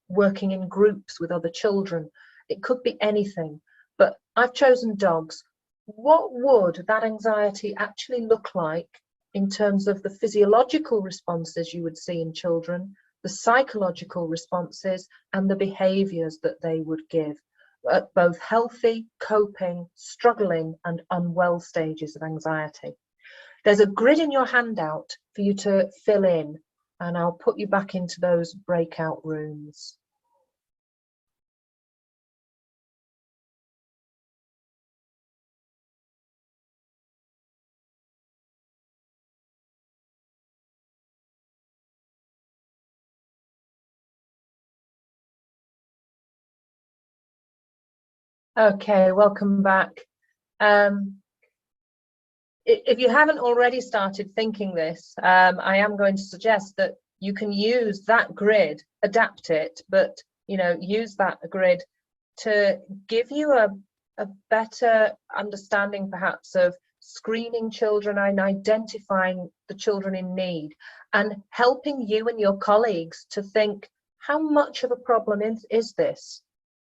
working in groups with other children. It could be anything, but I've chosen dogs. What would that anxiety actually look like in terms of the physiological responses you would see in children, the psychological responses, and the behaviours that they would give at both healthy, coping, struggling, and unwell stages of anxiety? There's a grid in your handout for you to fill in, and I'll put you back into those breakout rooms. Okay, welcome back. If you haven't already started thinking this, I am going to suggest that you can use that grid, adapt it, but, you know, use that grid to give you a better understanding perhaps of screening children and identifying the children in need, and helping you and your colleagues to think, how much of a problem is this?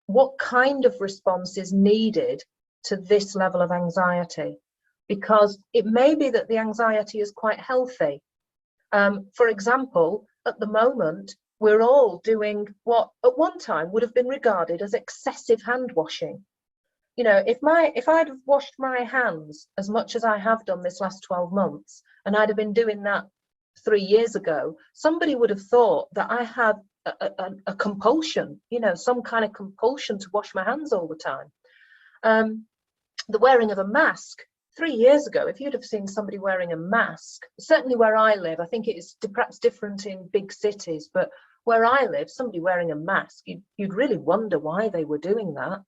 What kind of response is needed to this level of anxiety? Because it may be that the anxiety is quite healthy. For example, at the moment, we're all doing what at one time would have been regarded as excessive hand washing. You know, if I'd have washed my hands as much as I have done this last 12 months, and I'd have been doing that 3 years ago, somebody would have thought that I had a compulsion, you know, some kind of compulsion to wash my hands all the time. The wearing of a mask, 3 years ago, if you'd have seen somebody wearing a mask, certainly where I live, I think it's perhaps different in big cities, but where I live, somebody wearing a mask, you'd really wonder why they were doing that.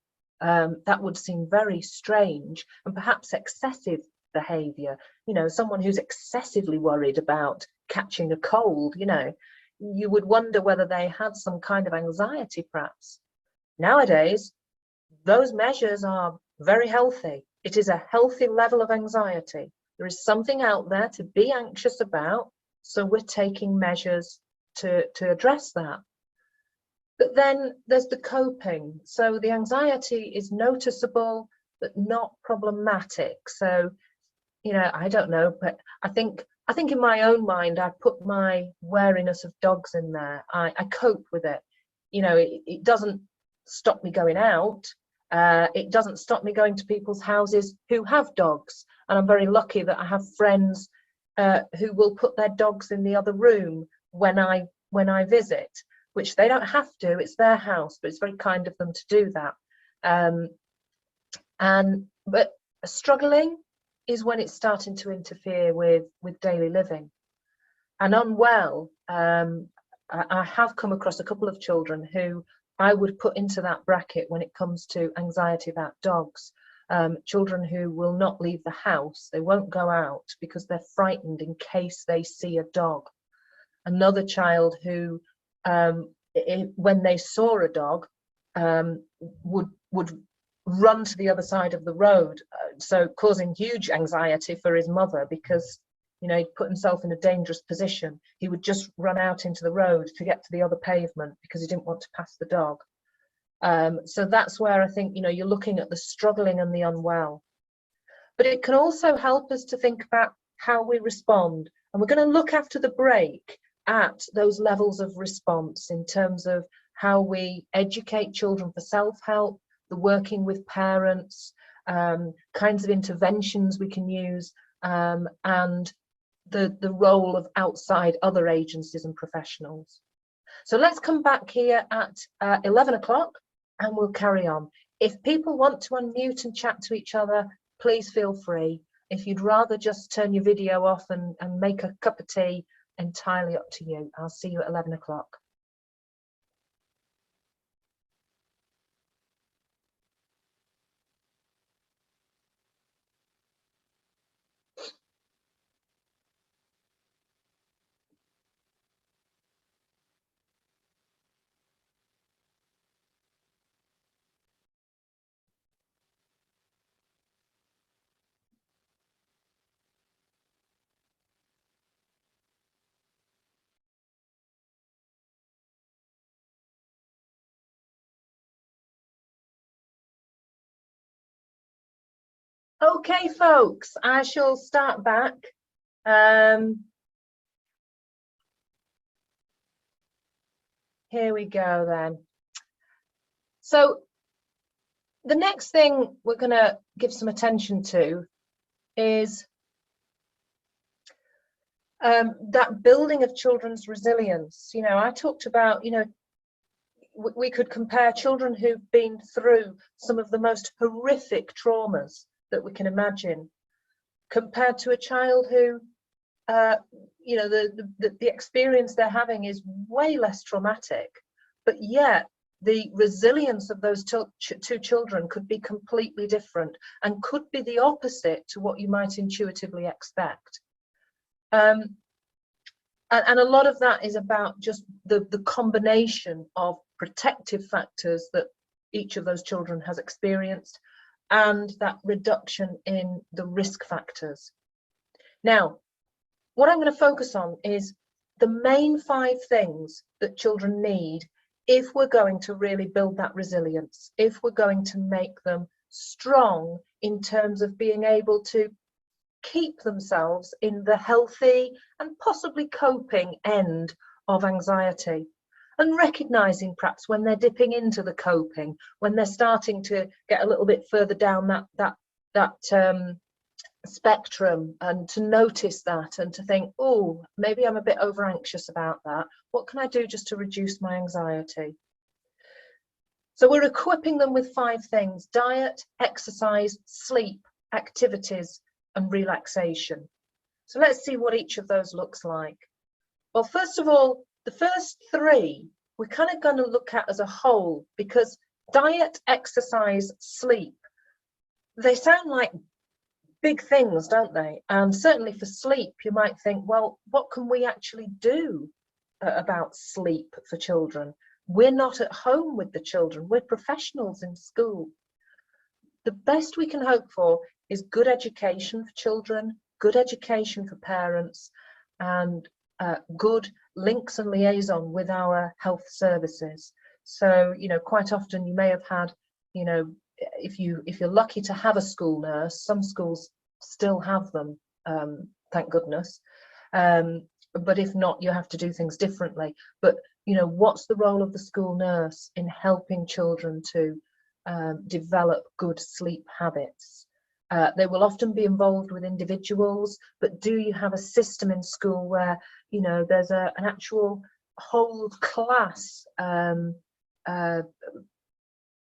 That would seem very strange and perhaps excessive behavior. You know, someone who's excessively worried about catching a cold, you know, you would wonder whether they had some kind of anxiety perhaps. Nowadays, those measures are very healthy. It is a healthy level of anxiety. There is something out there to be anxious about, so we're taking measures to address that. But then there's the coping. So the anxiety is noticeable, but not problematic. So, you know, I don't know, but I think in my own mind, I put my wariness of dogs in there. I cope with it. You know, it doesn't stop me going out. It doesn't stop me going to people's houses who have dogs. And I'm very lucky that I have friends who will put their dogs in the other room when I visit, which they don't have to. It's their house, but it's very kind of them to do that. But struggling is when it's starting to interfere with daily living. And unwell, I have come across a couple of children who I would put into that bracket when it comes to anxiety about dogs. Children who will not leave the house, they won't go out because they're frightened in case they see a dog. Another child who, when they saw a dog, would run to the other side of the road, so causing huge anxiety for his mother because, you know, he'd put himself in a dangerous position. He would just run out into the road to get to the other pavement because he didn't want to pass the dog. So that's where I think, you know, you're looking at the struggling and the unwell. But it can also help us to think about how we respond. And we're going to look after the break at those levels of response in terms of how we educate children for self-help, the working with parents, kinds of interventions we can use, and the role of outside other agencies and professionals. So let's come back here at 11 o'clock and we'll carry on. If people want to unmute and chat to each other, please feel free. If you'd rather just turn your video off and make a cup of tea, entirely up to you. I'll see you at 11 o'clock. Okay, folks, I shall start back. Here we go then. So the next thing we're going to give some attention to is that building of children's resilience. You know, I talked about, you know, we could compare children who've been through some of the most horrific traumas that we can imagine, compared to a child who, you know, the experience they're having is way less traumatic, but yet the resilience of those two children could be completely different and could be the opposite to what you might intuitively expect. And a lot of that is about just the combination of protective factors that each of those children has experienced and that reduction in the risk factors. Now, what I'm going to focus on is the main 5 things that children need if we're going to really build that resilience, if we're going to make them strong in terms of being able to keep themselves in the healthy and possibly coping end of anxiety. And recognizing perhaps when they're dipping into the coping, when they're starting to get a little bit further down that spectrum, and to notice that and to think, oh, maybe I'm a bit over anxious about that. What can I do just to reduce my anxiety? So we're equipping them with 5 things: diet, exercise, sleep, activities, and relaxation. So let's see what each of those looks like. Well, first of all, the first three we're kind of going to look at as a whole, because diet, exercise, sleep, they sound like big things, don't they? And certainly for sleep, you might think, well, what can we actually do about sleep for children? We're not at home with the children, we're professionals in school. The best we can hope for is good education for children, good education for parents, and good links and liaison with our health services. So, you know, quite often you may have had, you know, if you're lucky to have a school nurse, some schools still have them, thank goodness. But if not, you have to do things differently. But, you know, what's the role of the school nurse in helping children to develop good sleep habits? They will often be involved with individuals, but do you have a system in school where, you know, there's an actual whole class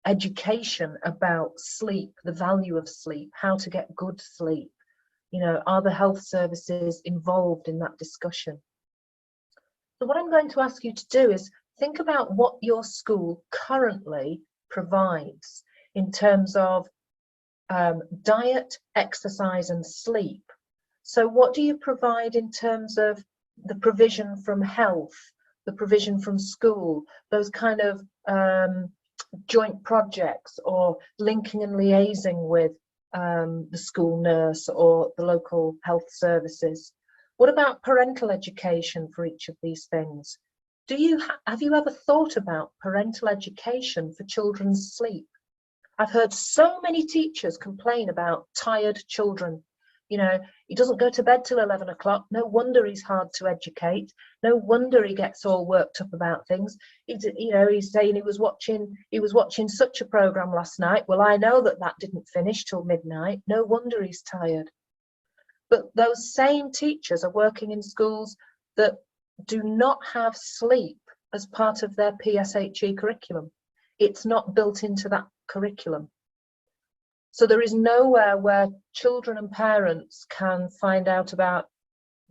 education about sleep, the value of sleep, how to get good sleep? You know, are the health services involved in that discussion? So what I'm going to ask you to do is think about what your school currently provides in terms of diet, exercise and sleep. So what do you provide in terms of the provision from health, the provision from school, those kind of joint projects, or linking and liaising with the school nurse or the local health services? What about parental education for each of these things? Have you ever thought about parental education for children's sleep? I've heard so many teachers complain about tired children. You know, he doesn't go to bed till 11 o'clock. No wonder he's hard to educate. No wonder he gets all worked up about things. You know, he's saying he was watching such a program last night. Well, I know that didn't finish till midnight. No wonder he's tired. But those same teachers are working in schools that do not have sleep as part of their PSHE curriculum. It's not built into that curriculum. So there is nowhere where children and parents can find out about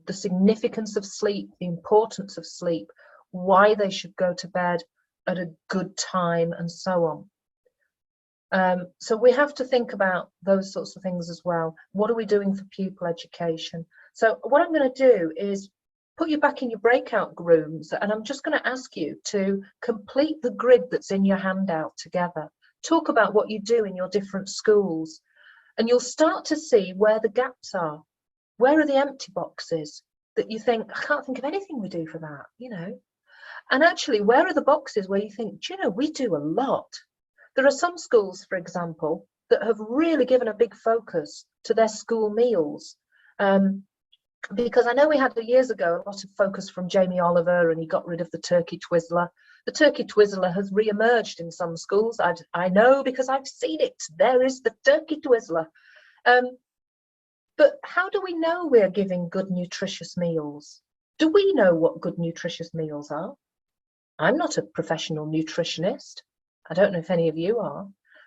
the significance of sleep, the importance of sleep, why they should go to bed at a good time, and so on. So we have to think about those sorts of things as well. What are we doing for pupil education? So what I'm going to do is put you back in your breakout rooms, and I'm just going to ask you to complete the grid that's in your handout together. Talk about what you do in your different schools, and you'll start to see where the gaps are. Where are the empty boxes that you think, I can't think of anything we do for that, you know? And actually, where are the boxes where you think, do you know, we do a lot? There are some schools, for example, that have really given a big focus to their school meals. Because I know we had years ago a lot of focus from Jamie Oliver, and he got rid of the turkey Twizzler. The turkey Twizzler has re-emerged in some schools. I know because I've seen it. There is the turkey Twizzler. But how do we know we're giving good, nutritious meals? Do we know what good, nutritious meals are? I'm not a professional nutritionist. I don't know if any of you are.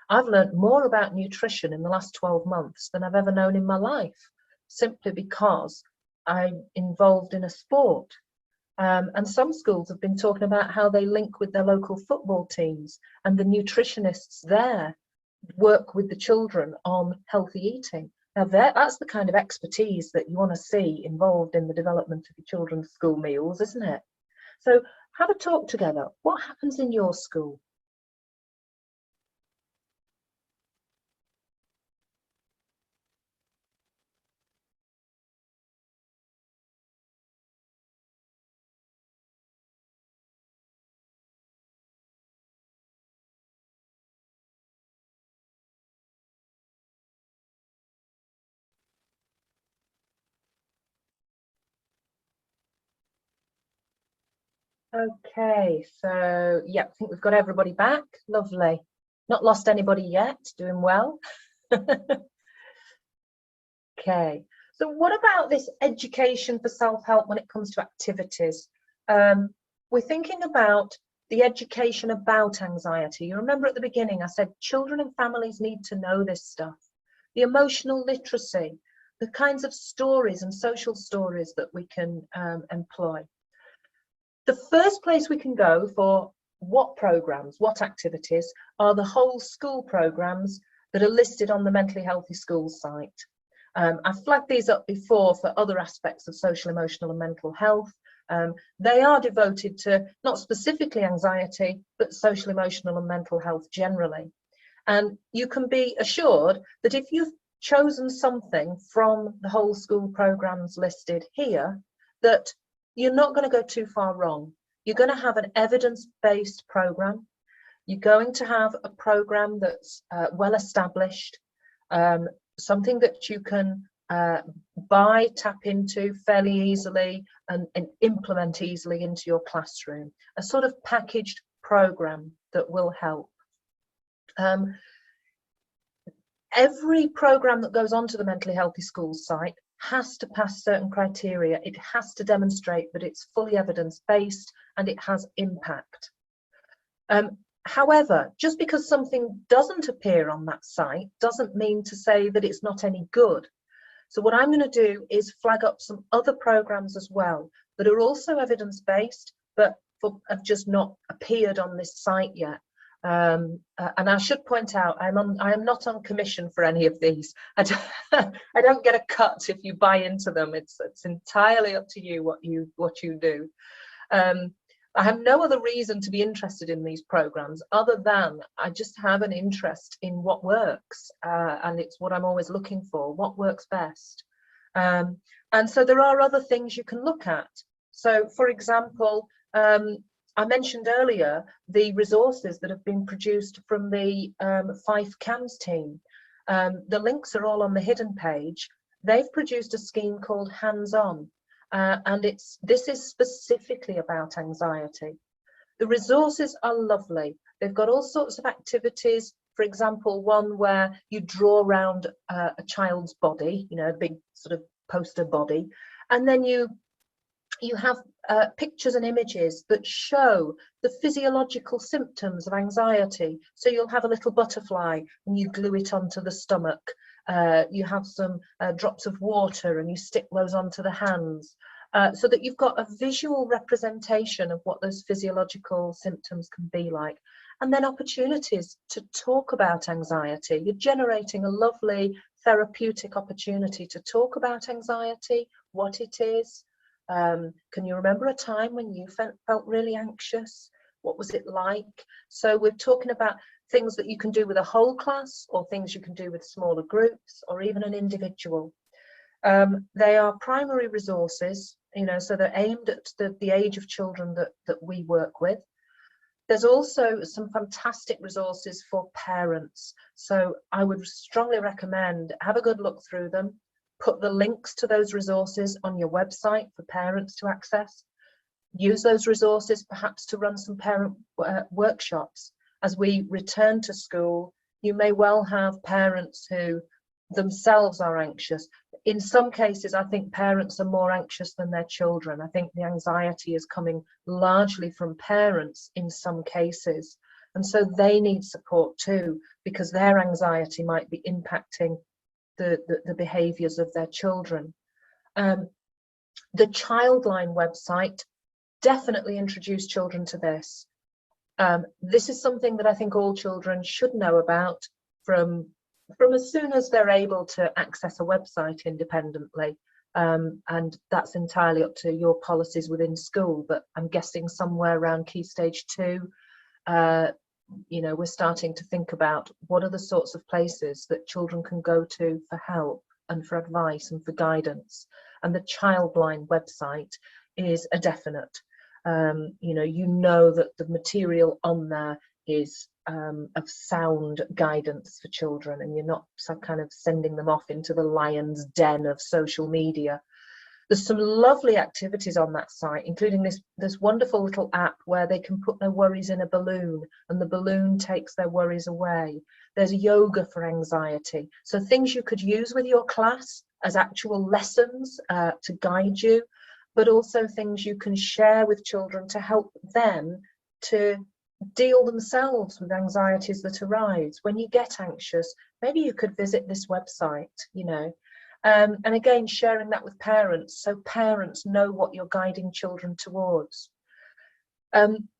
I've learned more about nutrition in the last 12 months than I've ever known in my life, simply because I'm involved in a sport. And some schools have been talking about how they link with their local football teams, and the nutritionists there work with the children on healthy eating. Now that's the kind of expertise that you want to see involved in the development of your children's school meals, isn't it? So have a talk together. What happens in your school? Okay, so yeah, I think we've got everybody back. Lovely. Not lost anybody yet, doing well. Okay, so what about this education for self-help when it comes to activities? We're thinking about the education about anxiety. You remember at the beginning I said children and families need to know this stuff. The emotional literacy, the kinds of stories and social stories that we can employ. The first place we can go for what programs, what activities, are the whole school programs that are listed on the Mentally Healthy Schools site. I've flagged these up before for other aspects of social, emotional and mental health. They are devoted to not specifically anxiety, but social, emotional and mental health generally. And you can be assured that if you've chosen something from the whole school programs listed here, that you're not going to go too far wrong. You're going to have an evidence-based program. You're going to have a program that's well established, something that you can buy, tap into fairly easily and implement easily into your classroom. A sort of packaged program that will help. Every program that goes onto the Mentally Healthy Schools site has to pass certain criteria. It has to demonstrate that it's fully evidence-based and it has impact. However, just because something doesn't appear on that site doesn't mean to say that it's not any good. So what I'm going to do is flag up some other programs as well that are also evidence-based, but have just not appeared on this site yet. And I should point out, I am not on commission for any of these. I don't get a cut if you buy into them. It's entirely up to you what you do. I have no other reason to be interested in these programs other than I just have an interest in what works, and it's what I'm always looking for, what works best. And so there are other things you can look at. So, for example, I mentioned earlier the resources that have been produced from the Fife CAMHS team. The links are all on the hidden page. They've produced a scheme called Hands On, and this is specifically about anxiety. The resources are lovely. They've got all sorts of activities. For example, one where you draw around a child's body, you know, a big sort of poster body, and then you have pictures and images that show the physiological symptoms of anxiety. So you'll have a little butterfly and you glue it onto the stomach. You have some drops of water and you stick those onto the hands, so that you've got a visual representation of what those physiological symptoms can be like. And then opportunities to talk about anxiety. You're generating a lovely therapeutic opportunity to talk about anxiety, what it is. Can you remember a time when you felt really anxious? What was it like? So we're talking about things that you can do with a whole class, or things you can do with smaller groups, or even an individual. They are primary resources, you know, so they're aimed at the age of children that we work with. There's also some fantastic resources for parents. So I would strongly recommend have a good look through them. Put the links to those resources on your website for parents to access. Use those resources perhaps to run some parent workshops. As we return to school, you may well have parents who themselves are anxious. In some cases, I think parents are more anxious than their children. I think the anxiety is coming largely from parents in some cases. And so they need support too, because their anxiety might be impacting the behaviours of their children. The Childline website definitely introduced children to this. This is something that I think all children should know about from as soon as they're able to access a website independently. And that's entirely up to your policies within school, but I'm guessing somewhere around Key Stage 2, you know, we're starting to think about what are the sorts of places that children can go to for help and for advice and for guidance. And the Childline website is a definite. You know that the material on there is of sound guidance for children, and you're not kind of sending them off into the lion's den of social media. There's some lovely activities on that site, including this wonderful little app where they can put their worries in a balloon and the balloon takes their worries away. There's yoga for anxiety. So things you could use with your class as actual lessons to guide you, but also things you can share with children to help them to deal themselves with anxieties that arise. When you get anxious, maybe you could visit this website, you know. And again, sharing that with parents, so parents know what you're guiding children towards.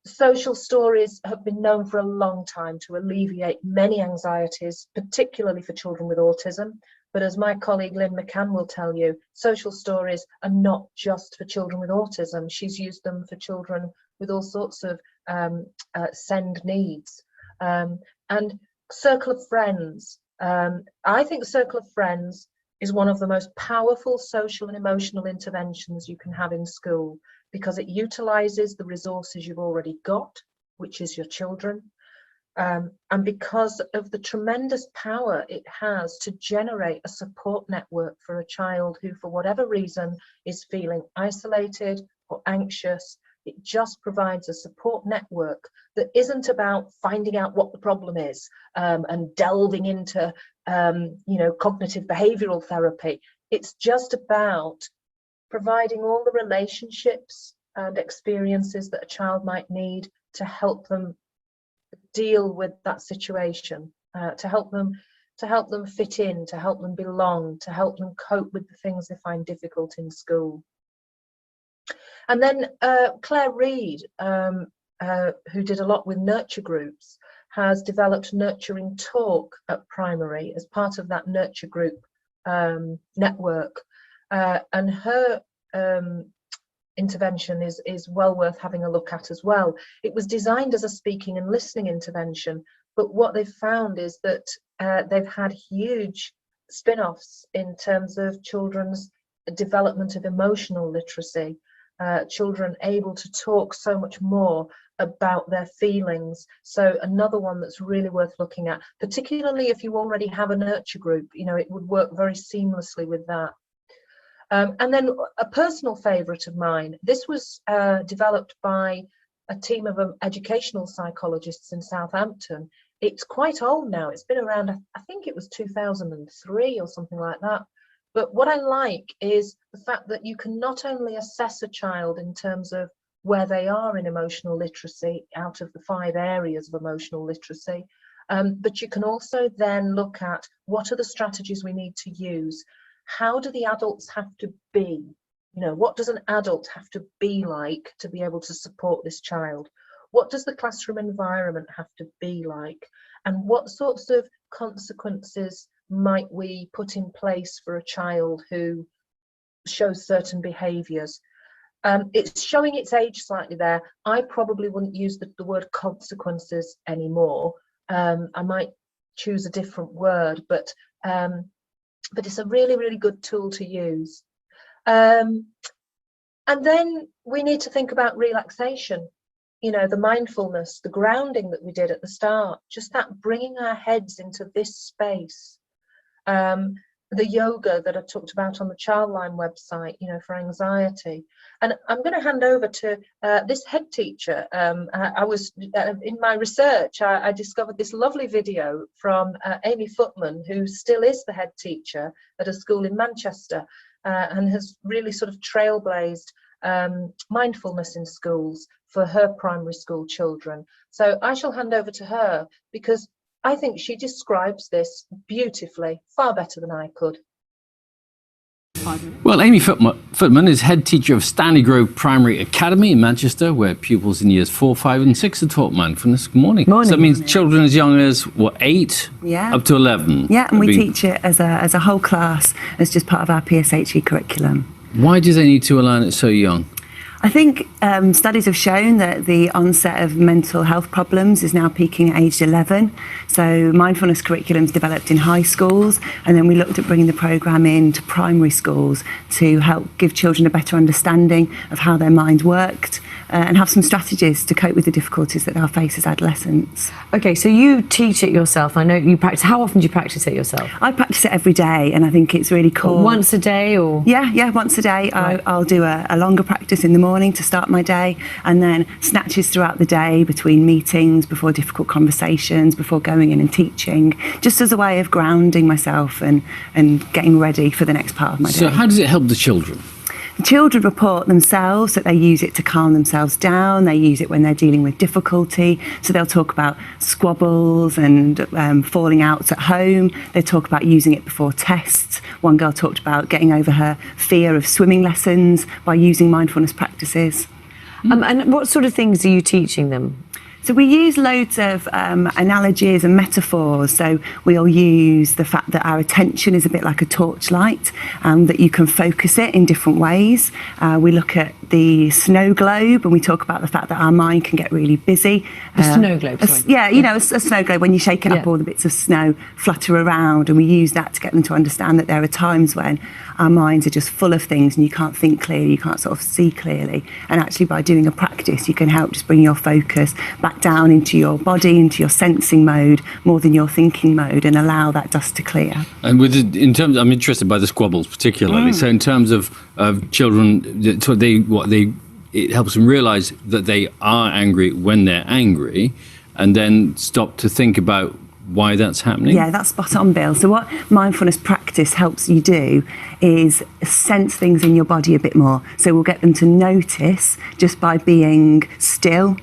Social stories have been known for a long time to alleviate many anxieties, particularly for children with autism. But as my colleague Lynn McCann will tell you, social stories are not just for children with autism. She's used them for children with all sorts of SEND needs. And Circle of Friends. I think Circle of Friends is one of the most powerful social and emotional interventions you can have in school, because it utilises the resources you've already got, which is your children, and because of the tremendous power it has to generate a support network for a child who, for whatever reason, is feeling isolated or anxious. It just provides a support network that isn't about finding out what the problem is and delving into cognitive behavioural therapy. It's just about providing all the relationships and experiences that a child might need to help them deal with that situation, to help them fit in, to help them belong, to help them cope with the things they find difficult in school. And then Claire Reid, who did a lot with nurture groups, has developed Nurturing Talk at Primary as part of that nurture group network. And her intervention is well worth having a look at as well. It was designed as a speaking and listening intervention, but what they've found is that they've had huge spin-offs in terms of children's development of emotional literacy, children able to talk so much more about their feelings. So another one that's really worth looking at, particularly if you already have a nurture group, it would work very seamlessly with that. And then a personal favourite of mine, this was developed by a team of educational psychologists in Southampton. It's quite old now. It's been around, I think it was 2003 or something like that. But what I like is the fact that you can not only assess a child in terms of where they are in emotional literacy out of the 5 areas of emotional literacy, but you can also then look at what are the strategies we need to use. How do the adults have to be? What does an adult have to be like to be able to support this child? What does the classroom environment have to be like? And what sorts of consequences might we put in place for a child who shows certain behaviours? It's showing its age slightly there. I probably wouldn't use the word consequences anymore. I might choose a different word, but it's a really, really good tool to use. And then we need to think about relaxation, the mindfulness, the grounding that we did at the start, just that bringing our heads into this space. The yoga that I talked about on the Childline website, for anxiety. And I'm going to hand over to this head teacher. I was in my research, I discovered this lovely video from Amy Footman, who still is the head teacher at a school in Manchester and has really sort of trailblazed mindfulness in schools for her primary school children. So I shall hand over to her because I think she describes this beautifully, far better than I could. Well, Amy Footman is head teacher of Stanley Grove Primary Academy in Manchester, where pupils in years 4, 5 and 6 are taught mindfulness. Good morning. Morning. So that means children as young as, 8 up to 11? Yeah, and we teach it as a whole class as just part of our PSHE curriculum. Why do they need to learn it so young? I think studies have shown that the onset of mental health problems is now peaking at age 11. So mindfulness curriculums developed in high schools, and then we looked at bringing the programme into primary schools to help give children a better understanding of how their mind worked and have some strategies to cope with the difficulties that they'll face as adolescents. Okay, so you teach it yourself. I know you practice. How often do you practice it yourself? I practice it every day, and I think it's really cool. Once a day, or? Yeah, once a day. Right. I'll do a longer practice in the morning to start my day, and then snatches throughout the day between meetings, before difficult conversations, before going in and teaching, just as a way of grounding myself and getting ready for the next part of my day. So how does it help the children? The children report themselves that they use it to calm themselves down. They use it when they're dealing with difficulty. So they'll talk about squabbles and falling outs at home. They talk about using it before tests. One girl talked about getting over her fear of swimming lessons by using mindfulness practices. And what sort of things are you teaching them? So we use loads of analogies and metaphors. So we'll use the fact that our attention is a bit like a torchlight, that you can focus it in different ways. We look at the snow globe and we talk about the fact that our mind can get really busy. The snow globe, sorry. Yeah, you know, a snow globe, when you shake it up, all the bits of snow flutter around, and we use that to get them to understand that there are times when our minds are just full of things and you can't think clearly, you can't sort of see clearly. And actually by doing a practice, you can help just bring your focus back down into your body, into your sensing mode, more than your thinking mode, and allow that dust to clear. And in terms, I'm interested by the squabbles particularly. So in terms of children, it helps them realise that they are angry when they're angry, and then stop to think about why that's happening. Yeah, that's spot on, Bill. So what mindfulness practice helps you do is sense things in your body a bit more. So we'll get them to notice just by being still.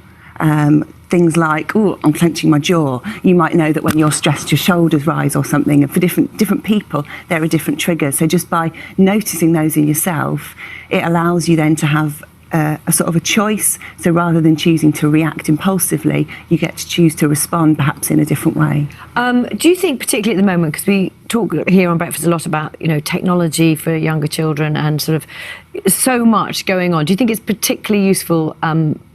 Things like, oh, I'm clenching my jaw. You might know that when you're stressed, your shoulders rise or something. And for different people, there are different triggers. So just by noticing those in yourself, it allows you then to have a sort of a choice. So rather than choosing to react impulsively, you get to choose to respond perhaps in a different way. Do you think, particularly at the moment, because we talk here on Breakfast a lot about, you know, technology for younger children and sort of so much going on, do you think it's particularly useful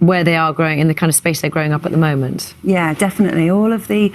where they are growing, in the kind of space they're growing up at the moment? Yeah, definitely. All of the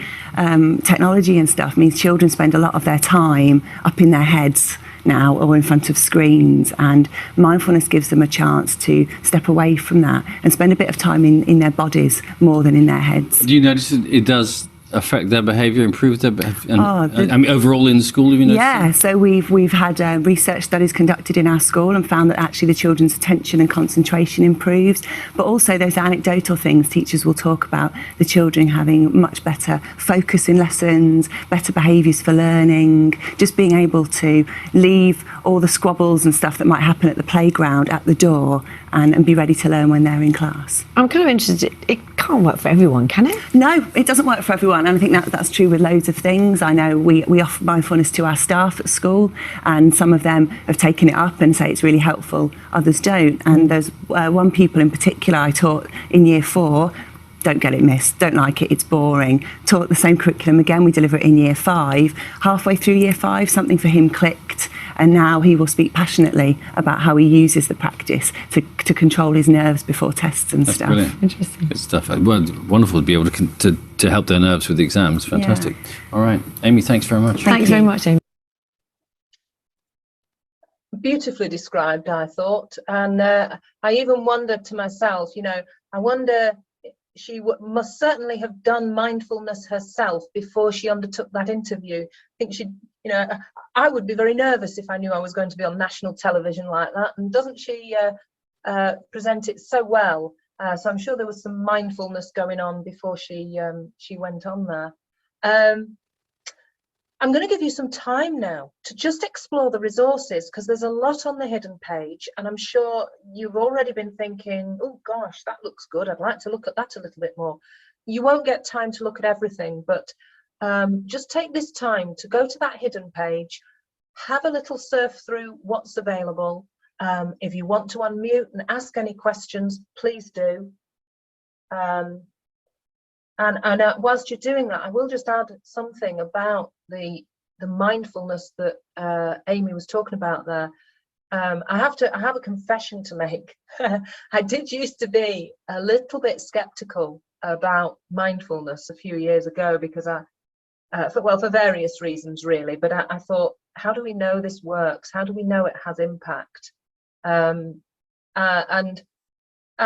technology and stuff means children spend a lot of their time up in their heads now or in front of screens, and mindfulness gives them a chance to step away from that and spend a bit of time in their bodies more than in their heads. Do you notice it does affect their behaviour, improve their behaviour? I mean, overall in school, have you noticed? Yeah, so we've had research studies conducted in our school and found that actually the children's attention and concentration improves, but also those anecdotal things teachers will talk about, the children having much better focus in lessons, better behaviours for learning, just being able to leave all the squabbles and stuff that might happen at the playground at the door and be ready to learn when they're in class. I'm kind of interested, it can't work for everyone, can it? No, it doesn't work for everyone, and I think that's true with loads of things. I know we offer mindfulness to our staff at school, and some of them have taken it up and say it's really helpful, others don't. And there's one pupil in particular I taught in year 4, don't get it, miss, don't like it, it's boring. Taught the same curriculum again, we deliver it in year 5. Halfway through year 5, something for him clicked, and now he will speak passionately about how he uses the practice to control his nerves before tests and That's stuff. Brilliant. Interesting. Good stuff. Well, wonderful to be able to help their nerves with the exams. Fantastic. Yeah. All right, Amy, thanks very much. Thanks very much, Amy. Beautifully described, I thought. And I even wondered to myself, you know, I wonder, she must certainly have done mindfulness herself before she undertook that interview. I think she, you know, I would be very nervous if I knew I was going to be on national television like that. And doesn't she present it so well? So I'm sure there was some mindfulness going on before she went on there. I'm going to give you some time now to just explore the resources, because there's a lot on the hidden page, and I'm sure you've already been thinking, oh gosh, that looks good, I'd like to look at that a little bit more. You won't get time to look at everything, but just take this time to go to that hidden page, have a little surf through what's available. If you want to unmute and ask any questions, please do. And whilst you're doing that, I will just add something about the mindfulness that Amy was talking about there. I have a confession to make. I did used to be a little bit skeptical about mindfulness a few years ago, because for various reasons really, but I thought, how do we know this works? How do we know it has impact? And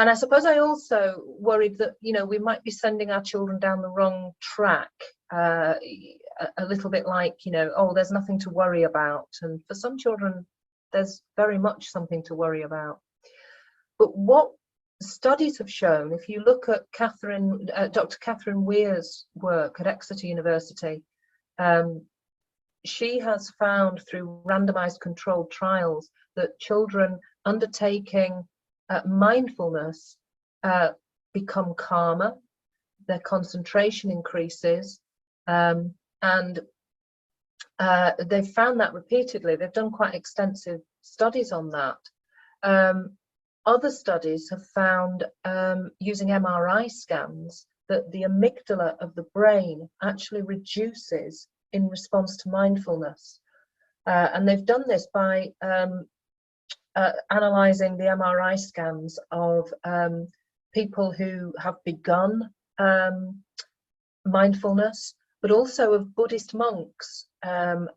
I suppose I also worried that, you know, we might be sending our children down the wrong track, a little bit like, you know, oh, there's nothing to worry about. And for some children, there's very much something to worry about. But what studies have shown, if you look at Dr. Catherine Weir's work at Exeter University, she has found through randomized controlled trials that children undertaking mindfulness become calmer, their concentration increases, and they've found that repeatedly. They've done quite extensive studies on that. Other studies have found, using MRI scans, that the amygdala of the brain actually reduces in response to mindfulness. And they've done this by analysing the MRI scans of people who have begun mindfulness, but also of Buddhist monks. And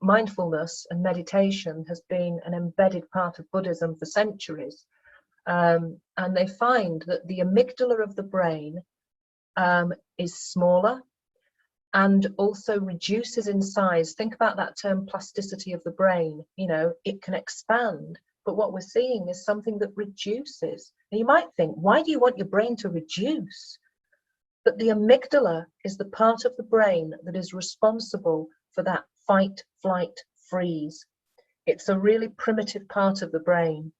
mindfulness and meditation has been an embedded part of Buddhism for centuries. And they find that the amygdala of the brain is smaller and also reduces in size. Think about that term, plasticity of the brain. It can expand, but what we're seeing is something that reduces. And you might think, why do you want your brain to reduce? But the amygdala is the part of the brain that is responsible for that fight, flight, freeze. It's a really primitive part of the brain,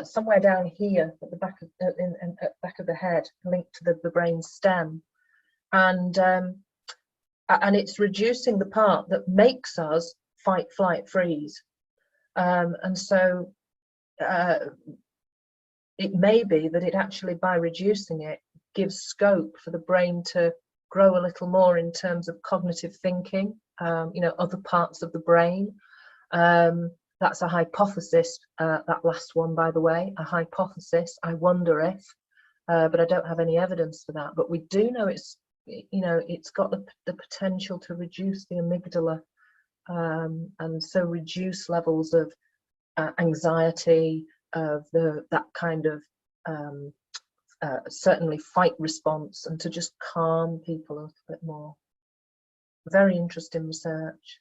somewhere down here at the back of the head, linked to the brain stem, and it's reducing the part that makes us fight, flight, freeze, and so it may be that it actually, by reducing it, gives scope for the brain to grow a little more in terms of cognitive thinking, other parts of the brain. That's a hypothesis, that last one, by the way, a hypothesis. I wonder if, but I don't have any evidence for that. But we do know it's got the potential to reduce the amygdala, and so reduce levels of anxiety, of that kind of certainly fight response, and to just calm people a little bit more. Very interesting research.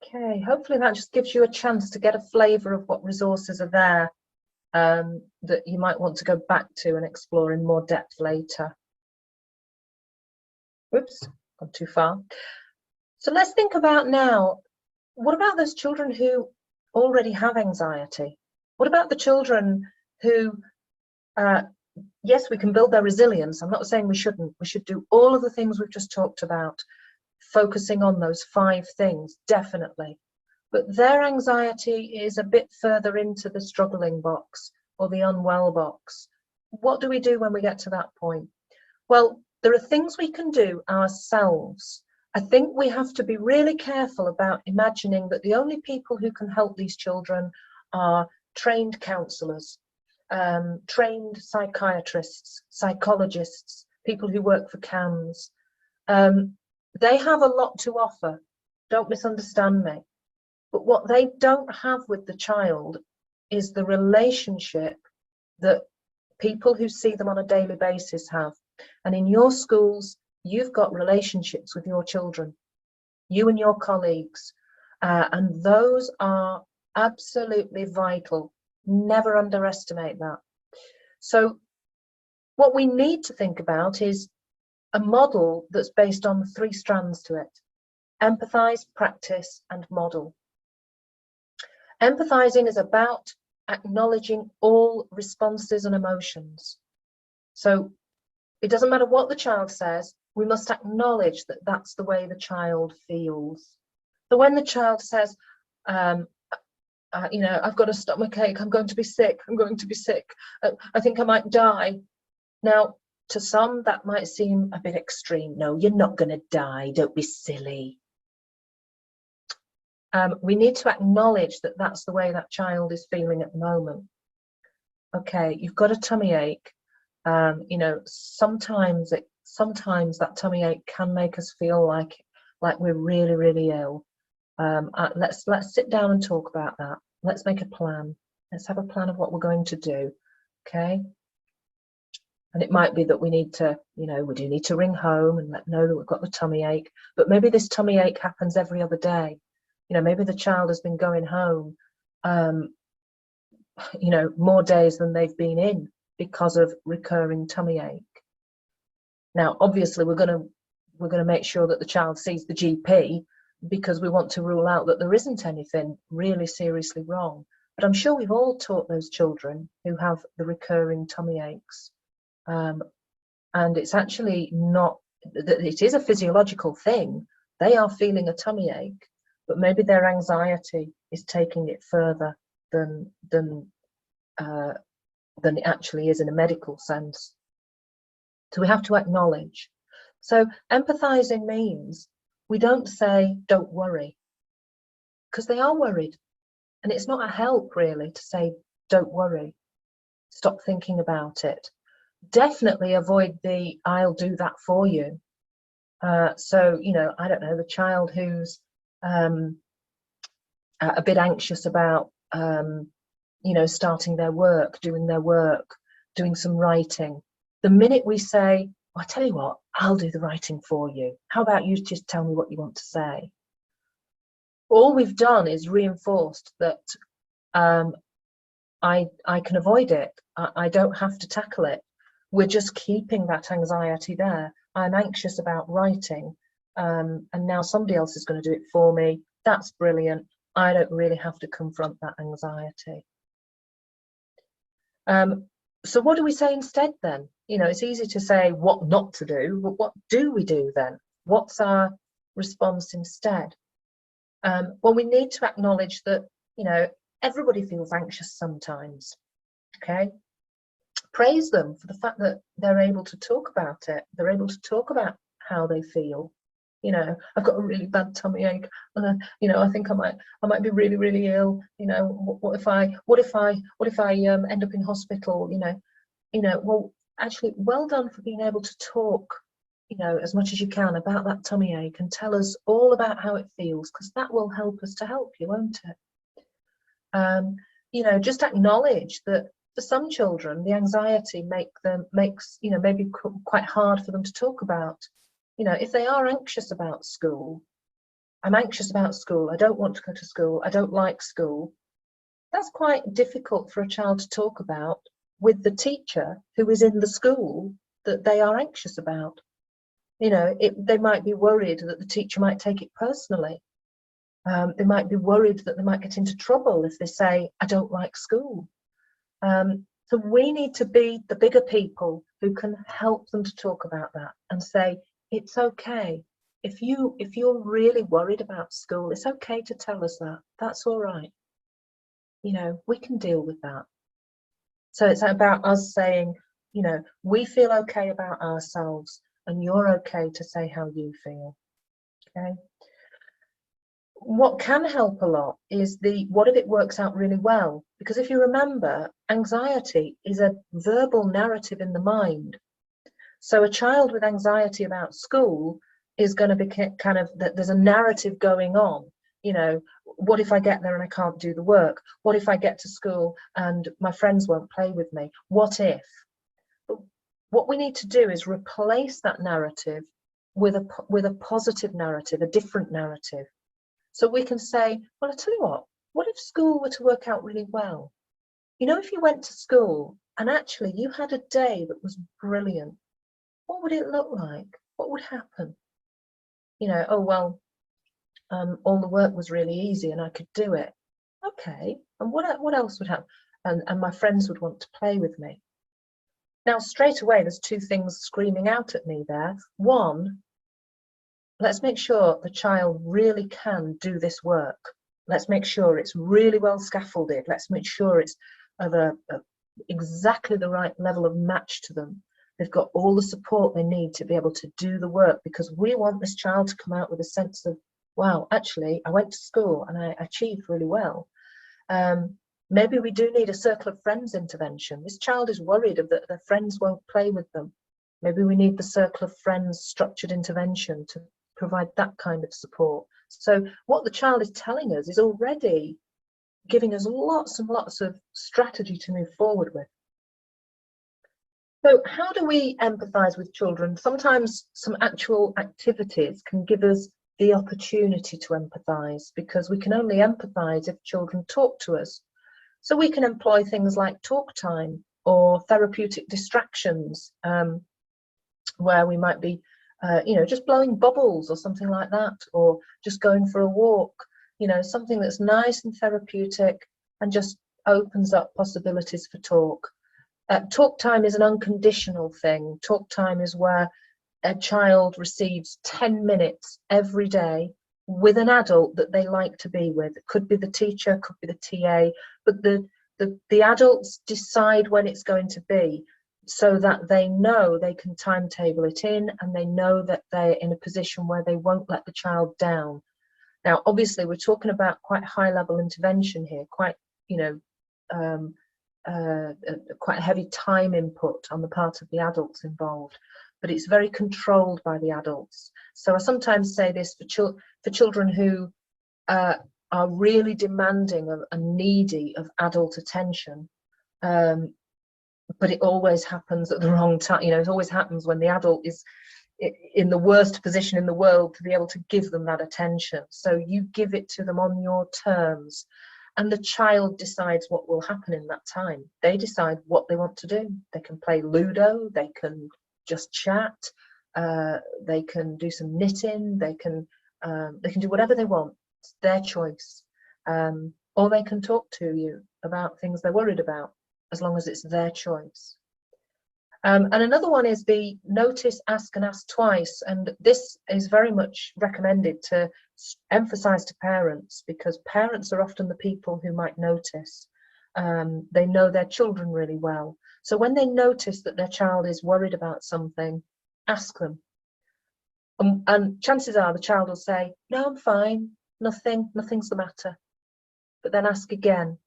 Okay, hopefully that just gives you a chance to get a flavour of what resources are there that you might want to go back to and explore in more depth later. Whoops, gone too far. So let's think about now, what about those children who already have anxiety? What about the children who, yes, we can build their resilience. I'm not saying we shouldn't. We should do all of the things we've just talked about, focusing on those 5 things, definitely. But their anxiety is a bit further into the struggling box or the unwell box. What do we do when we get to that point? Well, there are things we can do ourselves. I think we have to be really careful about imagining that the only people who can help these children are trained counsellors, trained psychiatrists, psychologists, people who work for CAMHS. They have a lot to offer, don't misunderstand me. But what they don't have with the child is the relationship that people who see them on a daily basis have. And in your schools, you've got relationships with your children, you and your colleagues, and those are absolutely vital. Never underestimate that. So what we need to think about is a model that's based on 3 strands to it: empathise, practice, and model. Empathizing is about acknowledging all responses and emotions. So it doesn't matter what the child says, we must acknowledge that that's the way the child feels. So when the child says, you know, I've got a stomachache, I'm going to be sick, I'm going to be sick, I think I might die. Now, to some, that might seem a bit extreme. No, you're not going to die, don't be silly. We need to acknowledge that that's the way that child is feeling at the moment. Okay, you've got a tummy ache. You know, sometimes that tummy ache can make us feel like we're really, really ill. Let's sit down and talk about that. Let's make a plan. Let's have a plan of what we're going to do. Okay. And it might be that we need to, you know, we do need to ring home and let them know that we've got the tummy ache. But maybe this tummy ache happens every other day. You know, maybe the child has been going home, you know, more days than they've been in because of recurring tummy ache. Now, obviously, we're going to make sure that the child sees the GP because we want to rule out that there isn't anything really seriously wrong. But I'm sure we've all taught those children who have the recurring tummy aches. And it's actually not, it is a physiological thing. They are feeling a tummy ache, but maybe their anxiety is taking it further than it actually is in a medical sense. So we have to acknowledge. So empathizing means we don't say, don't worry, because they are worried. And it's not a help really to say, don't worry, stop thinking about it. Definitely avoid the, I'll do that for you. So, you know, I don't know, the child who's a bit anxious about, you know, starting their work, doing some writing. The minute we say, well, I tell you what, I'll do the writing for you. How about you just tell me what you want to say? All we've done is reinforced that I can avoid it. I don't have to tackle it. We're just keeping that anxiety there. I'm anxious about writing, and now somebody else is going to do it for me. That's brilliant. I don't really have to confront that anxiety. So what do we say instead then? You know, it's easy to say what not to do, but what do we do then? What's our response instead? Well, we need to acknowledge that, you know, everybody feels anxious sometimes, okay? Praise them for the fact that they're able to talk about it. They're able to talk about how they feel. You know, I've got a really bad tummy ache. You know, I think I might be really, really ill. You know, what if I end up in hospital? You know. Well, actually, well done for being able to talk, you know, as much as you can about that tummy ache and tell us all about how it feels, because that will help us to help you, won't it? You know, just acknowledge that for some children, the anxiety makes, you know, maybe quite hard for them to talk about. You know, if they are anxious about school, I'm anxious about school, I don't want to go to school, I don't like school. That's quite difficult for a child to talk about with the teacher who is in the school that they are anxious about. You know, they might be worried that the teacher might take it personally. They might be worried that they might get into trouble if they say, I don't like school. So we need to be the bigger people who can help them to talk about that and say, it's okay. If you're really worried about school, it's okay to tell us that. That's all right. You know, we can deal with that. So it's about us saying, you know, we feel okay about ourselves and you're okay to say how you feel. Okay. What can help a lot is what if it works out really well? Because if you remember, anxiety is a verbal narrative in the mind. So a child with anxiety about school is going to be kind of, there's a narrative going on. You know, what if I get there and I can't do the work? What if I get to school and my friends won't play with me? What if? But what we need to do is replace that narrative with a positive narrative, a different narrative. So we can say, well, I tell you what if school were to work out really well? You know, if you went to school and actually you had a day that was brilliant, what would it look like? What would happen? You know, oh, well, all the work was really easy and I could do it. Okay, and what else would happen? And my friends would want to play with me. Now, straight away, there's two things screaming out at me there. One, let's make sure the child really can do this work. Let's make sure it's really well scaffolded. Let's make sure it's of exactly the right level of match to them. They've got all the support they need to be able to do the work, because we want this child to come out with a sense of, wow, actually, I went to school and I achieved really well. Maybe we do need a circle of friends intervention. This child is worried that their friends won't play with them. Maybe we need the circle of friends structured intervention to provide that kind of support. So what the child is telling us is already giving us lots and lots of strategy to move forward with. So how do we empathise with children? Sometimes some actual activities can give us the opportunity to empathise, because we can only empathise if children talk to us. So we can employ things like talk time or therapeutic distractions, where we might be, you know, just blowing bubbles or something like that, or just going for a walk, you know, something that's nice and therapeutic and just opens up possibilities for talk. Talk time is an unconditional thing. Talk time is where a child receives 10 minutes every day with an adult that they like to be with. It could be the teacher, could be the TA, but the adults decide when it's going to be, so that they know they can timetable it in, and they know that they're in a position where they won't let the child down. Now, obviously, we're talking about quite high level intervention here, quite, you know, quite heavy time input on the part of the adults involved, but it's very controlled by the adults. So I sometimes say this for children who are really demanding and needy of adult attention, but it always happens at the wrong time. You know, it always happens when the adult is in the worst position in the world to be able to give them that attention. So you give it to them on your terms, and the child decides what will happen in that time. They decide what they want to do. They can play Ludo, they can just chat, they can do some knitting, they can do whatever they want. It's their choice. Or they can talk to you about things they're worried about, as long as it's their choice. And another one is the notice, ask and ask twice. And this is very much recommended to emphasize to parents, because parents are often the people who might notice. They know their children really well. So when they notice that their child is worried about something, ask them. And chances are the child will say, no, I'm fine, nothing's the matter. But then ask again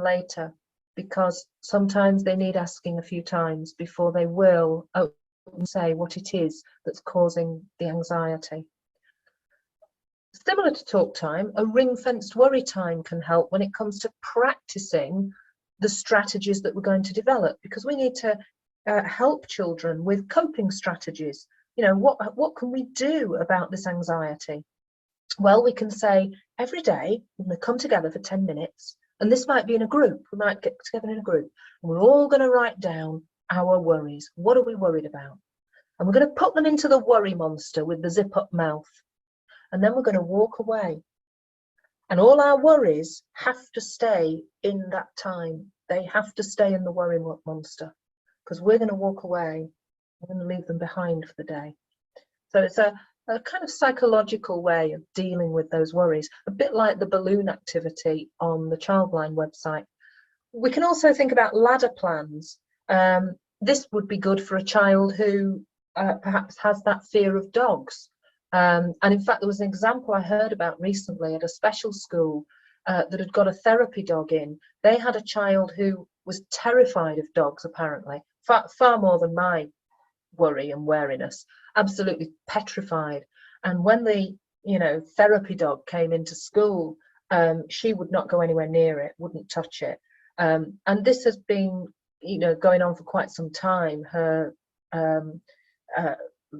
later, because sometimes they need asking a few times before they will say what it is that's causing the anxiety. Similar to talk time, a ring-fenced worry time can help when it comes to practicing the strategies that we're going to develop, because we need to help children with coping strategies. You know, what can we do about this anxiety? Well, we can say every day we're going to come together for 10 minutes, and this might be in a group. We might get together in a group, and we're all going to write down our worries. What are we worried about? And we're going to put them into the worry monster with the zip up mouth, and then we're going to walk away. And all our worries have to stay in that time. They have to stay in the worry monster, because we're going to walk away. We're going to leave them behind for the day. So it's a kind of psychological way of dealing with those worries, a bit like the balloon activity on the Childline website. We can also think about ladder plans. This would be good for a child who perhaps has that fear of dogs. And in fact, there was an example I heard about recently at a special school that had got a therapy dog in. They had a child who was terrified of dogs, apparently, far more than my worry and wariness, absolutely petrified. And when the therapy dog came into school, she would not go anywhere near it, wouldn't touch it. And this has been going on for quite some time. Her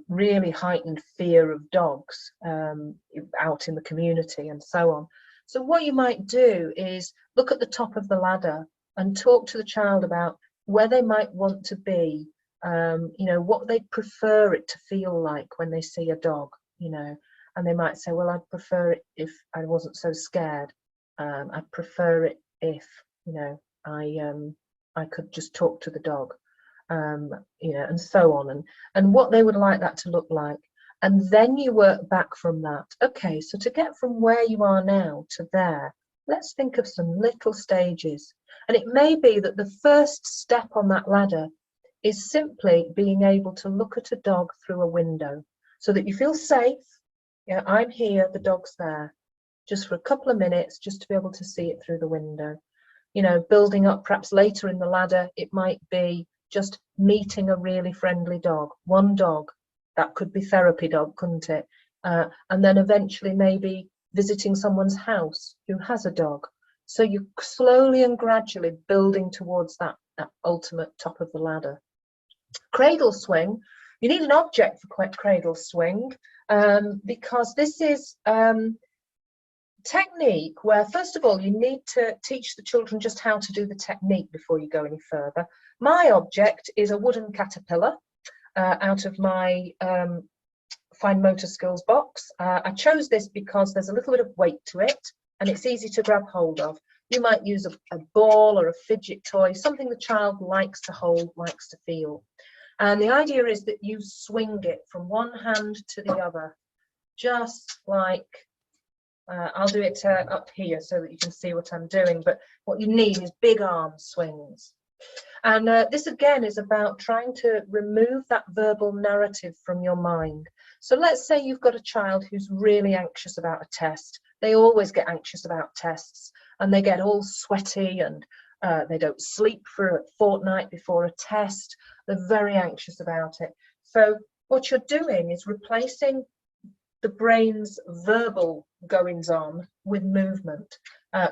really heightened fear of dogs out in the community and so on. So what you might do is look at the top of the ladder and talk to the child about where they might want to be, what they prefer it to feel like when they see a dog, and they might say, well, I'd prefer it if I wasn't so scared. I'd prefer it if, I could just talk to the dog, and so on, and what they would like that to look like. And then you work back from that. Okay, so to get from where you are now to there, let's think of some little stages. And it may be that the first step on that ladder is simply being able to look at a dog through a window so that you feel safe. Yeah, I'm here, the dog's there, just for a couple of minutes, just to be able to see it through the window. Building up perhaps later in the ladder, it might be just meeting a really friendly dog, one dog. That could be therapy dog, couldn't it? And then eventually maybe visiting someone's house who has a dog. So you're slowly and gradually building towards that ultimate top of the ladder. Cradle swing, you need an object for cradle swing, because this is technique where, first of all, you need to teach the children just how to do the technique before you go any further. My object is a wooden caterpillar out of my fine motor skills box. I chose this because there's a little bit of weight to it and it's easy to grab hold of. You might use a ball or a fidget toy, something the child likes to hold, likes to feel. And the idea is that you swing it from one hand to the other, just like, I'll do it up here so that you can see what I'm doing, but what you need is big arm swings. And this again is about trying to remove that verbal narrative from your mind. So let's say you've got a child who's really anxious about a test. They always get anxious about tests and they get all sweaty and they don't sleep for a fortnight before a test. They're very anxious about it. So what you're doing is replacing the brain's verbal goings on with movement.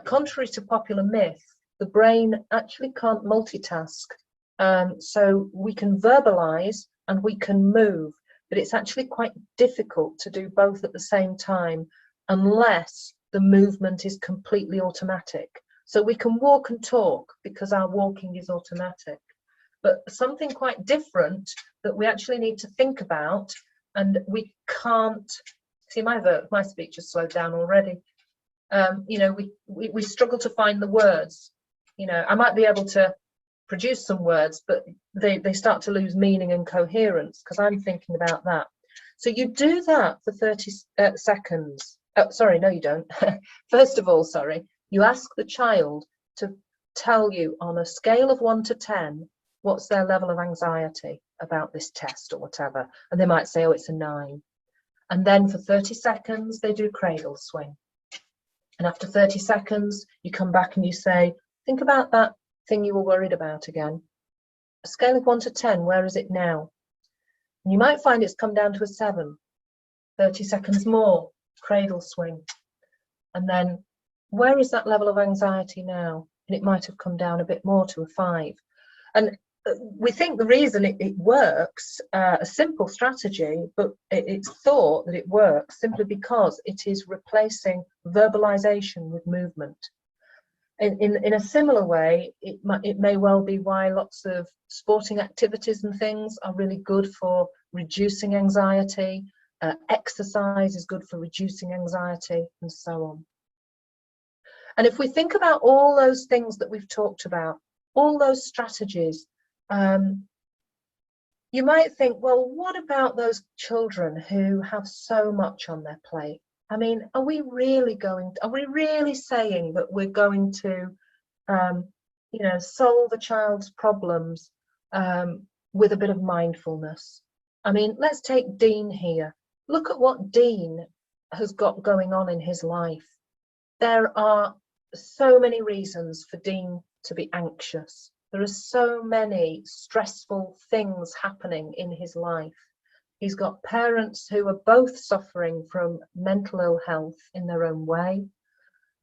Contrary to popular myth, the brain actually can't multitask. So we can verbalize and we can move, but it's actually quite difficult to do both at the same time unless the movement is completely automatic. So we can walk and talk because our walking is automatic, but something quite different that we actually need to think about, and we can't see my speech has slowed down already. We struggle to find the words. I might be able to produce some words, but they start to lose meaning and coherence because I'm thinking about that. So you do that for 30 seconds. Oh, sorry, no, you don't. First of all, you ask the child to tell you on a scale of 1 to 10, what's their level of anxiety about this test or whatever. And they might say, oh, it's a 9. And then for 30 seconds, they do cradle swing. And after 30 seconds, you come back and you say, think about that thing you were worried about again. A scale of 1 to 10, where is it now? And you might find it's come down to a 7. 30 seconds more, cradle swing. And then where is that level of anxiety now? And it might have come down a bit more to a 5. And we think the reason it works, a simple strategy, but it's thought that it works simply because it is replacing verbalization with movement. In a similar way, it may well be why lots of sporting activities and things are really good for reducing anxiety. Exercise is good for reducing anxiety, and so on. And if we think about all those things that we've talked about, all those strategies, you might think, well, what about those children who have so much on their plate? I mean, are we really saying that we're going to, solve a child's problems with a bit of mindfulness? I mean, let's take Dean here. Look at what Dean has got going on in his life. There are so many reasons for Dean to be anxious. There are so many stressful things happening in his life. He's got parents who are both suffering from mental ill health in their own way.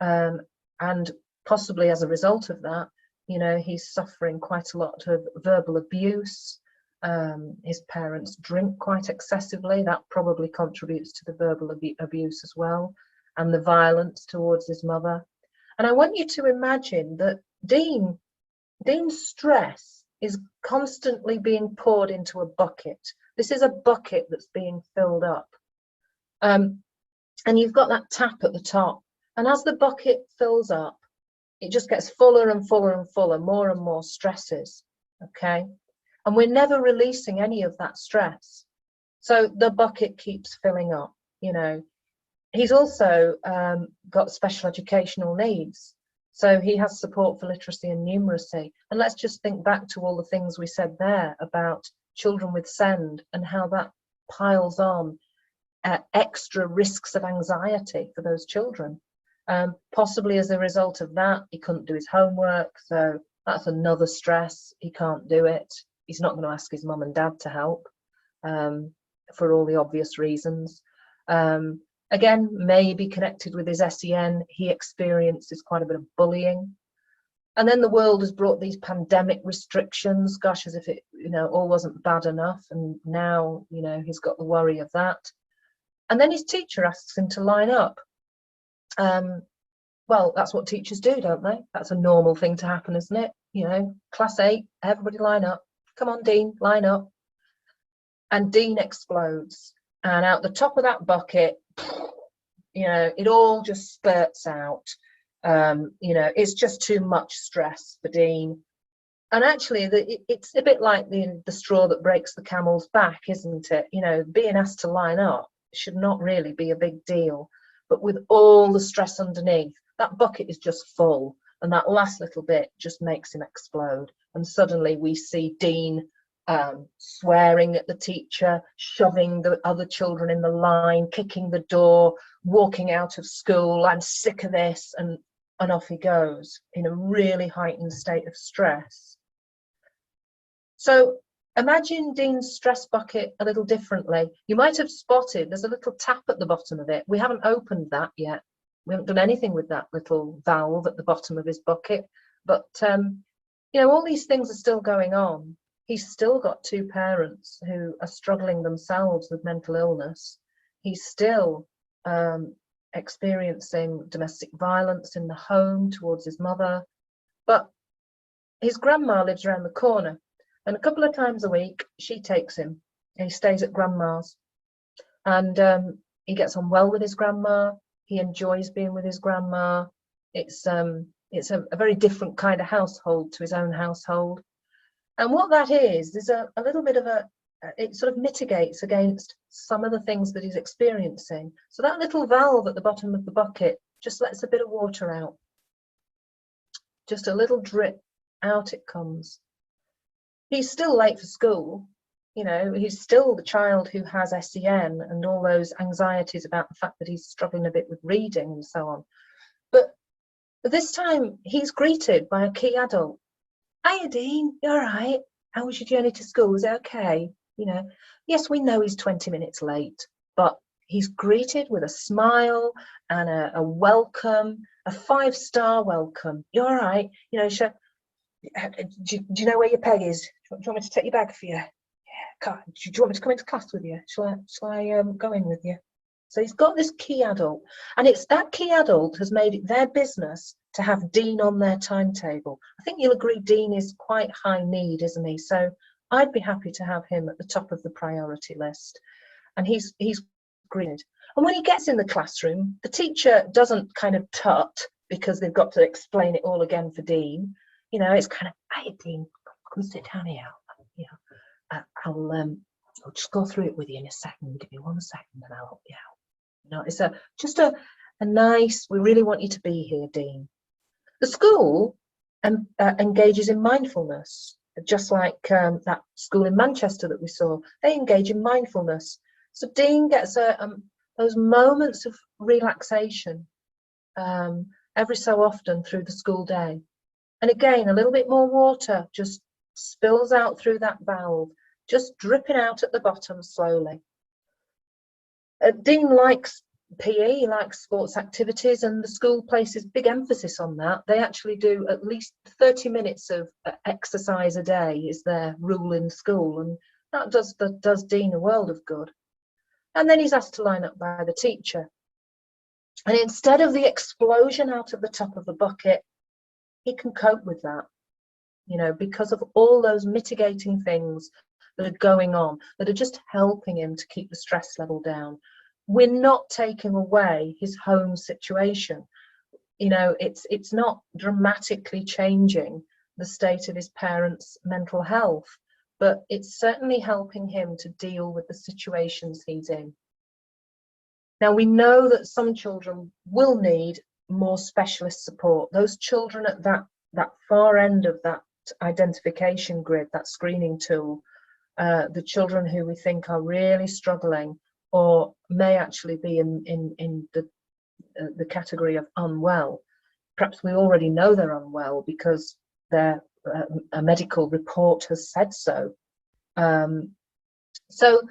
And possibly as a result of that, he's suffering quite a lot of verbal abuse. His parents drink quite excessively. That probably contributes to the verbal abuse as well, and the violence towards his mother. And I want you to imagine that Dean's stress is constantly being poured into a bucket. This is a bucket that's being filled up. And you've got that tap at the top. And as the bucket fills up, it just gets fuller and fuller and fuller, more and more stresses, okay? And we're never releasing any of that stress. So the bucket keeps filling up, He's also got special educational needs. So he has support for literacy and numeracy. And let's just think back to all the things we said there about children with SEND and how that piles on extra risks of anxiety for those children. Possibly as a result of that, he couldn't do his homework. So that's another stress. He can't do it. He's not going to ask his mum and dad to help for all the obvious reasons. Again, maybe connected with his SEN, he experiences quite a bit of bullying. And then the world has brought these pandemic restrictions, gosh, as if it, all wasn't bad enough. And now, he's got the worry of that. And then his teacher asks him to line up. Well, that's what teachers do, don't they? That's a normal thing to happen, isn't it? Class 8, everybody line up. Come on, Dean, line up. And Dean explodes. And out the top of that bucket, it all just spurts out. It's just too much stress for Dean. And actually, it's a bit like the straw that breaks the camel's back, isn't it? Being asked to line up should not really be a big deal. But with all the stress underneath, that bucket is just full. And that last little bit just makes him explode. And suddenly we see Dean swearing at the teacher, shoving the other children in the line, kicking the door, walking out of school. I'm sick of this, and off he goes in a really heightened state of stress. So imagine Dean's stress bucket a little differently. You might have spotted there's a little tap at the bottom of it. We haven't opened that yet. We haven't done anything with that little valve at the bottom of his bucket, but all these things are still going on. He's still got two parents who are struggling themselves with mental illness. He's still experiencing domestic violence in the home towards his mother. But his grandma lives around the corner. And a couple of times a week, she takes him. And he stays at grandma's. And he gets on well with his grandma. He enjoys being with his grandma. It's a very different kind of household to his own household. And what that is a little bit of it sort of mitigates against some of the things that he's experiencing. So that little valve at the bottom of the bucket just lets a bit of water out. Just a little drip, out it comes. He's still late for school. He's still the child who has SEN and all those anxieties about the fact that he's struggling a bit with reading and so on. But this time he's greeted by a key adult. Hiya, Dean, you all right? How was your journey to school? Was it okay? Yes, we know he's 20 minutes late, but he's greeted with a smile and a welcome, a 5-star welcome. You all right? Do you know where your peg is? Do you want me to take your bag for you? Yeah. Do you want me to come into class with you? Shall I go in with you? So he's got this key adult, and it's that key adult has made it their business to have Dean on their timetable. I think you'll agree Dean is quite high need, isn't he? So I'd be happy to have him at the top of the priority list. And he's greened. And when he gets in the classroom, the teacher doesn't kind of tut because they've got to explain it all again for Dean. You know, it's kind of, hey, Dean, come sit down here. You know, I'll just go through it with you in a second. Give me 1 second and I'll help you out. You know, it's just a nice, we really want you to be here, Dean. The school engages in mindfulness, just like that school in Manchester that we saw. They engage in mindfulness. So Dean gets those moments of relaxation every so often through the school day. And again, a little bit more water just spills out through that valve, just dripping out at the bottom slowly. Dean likes PE, he likes sports activities, and the school places big emphasis on that. They actually do at least 30 minutes of exercise a day is their rule in school, and that does Dean a world of good. And then he's asked to line up by the teacher. And instead of the explosion out of the top of the bucket, he can cope with that, you know, because of all those mitigating things that are going on, that are just helping him to keep the stress level down. We're not taking away his home situation. You know, it's not dramatically changing the state of his parents' mental health, but it's certainly helping him to deal with the situations he's in. Now, we know that some children will need more specialist support. Those children at that far end of that identification grid, that screening tool, the children who we think are really struggling or may actually be in the category of unwell. Perhaps we already know they're unwell because a medical report has said so. So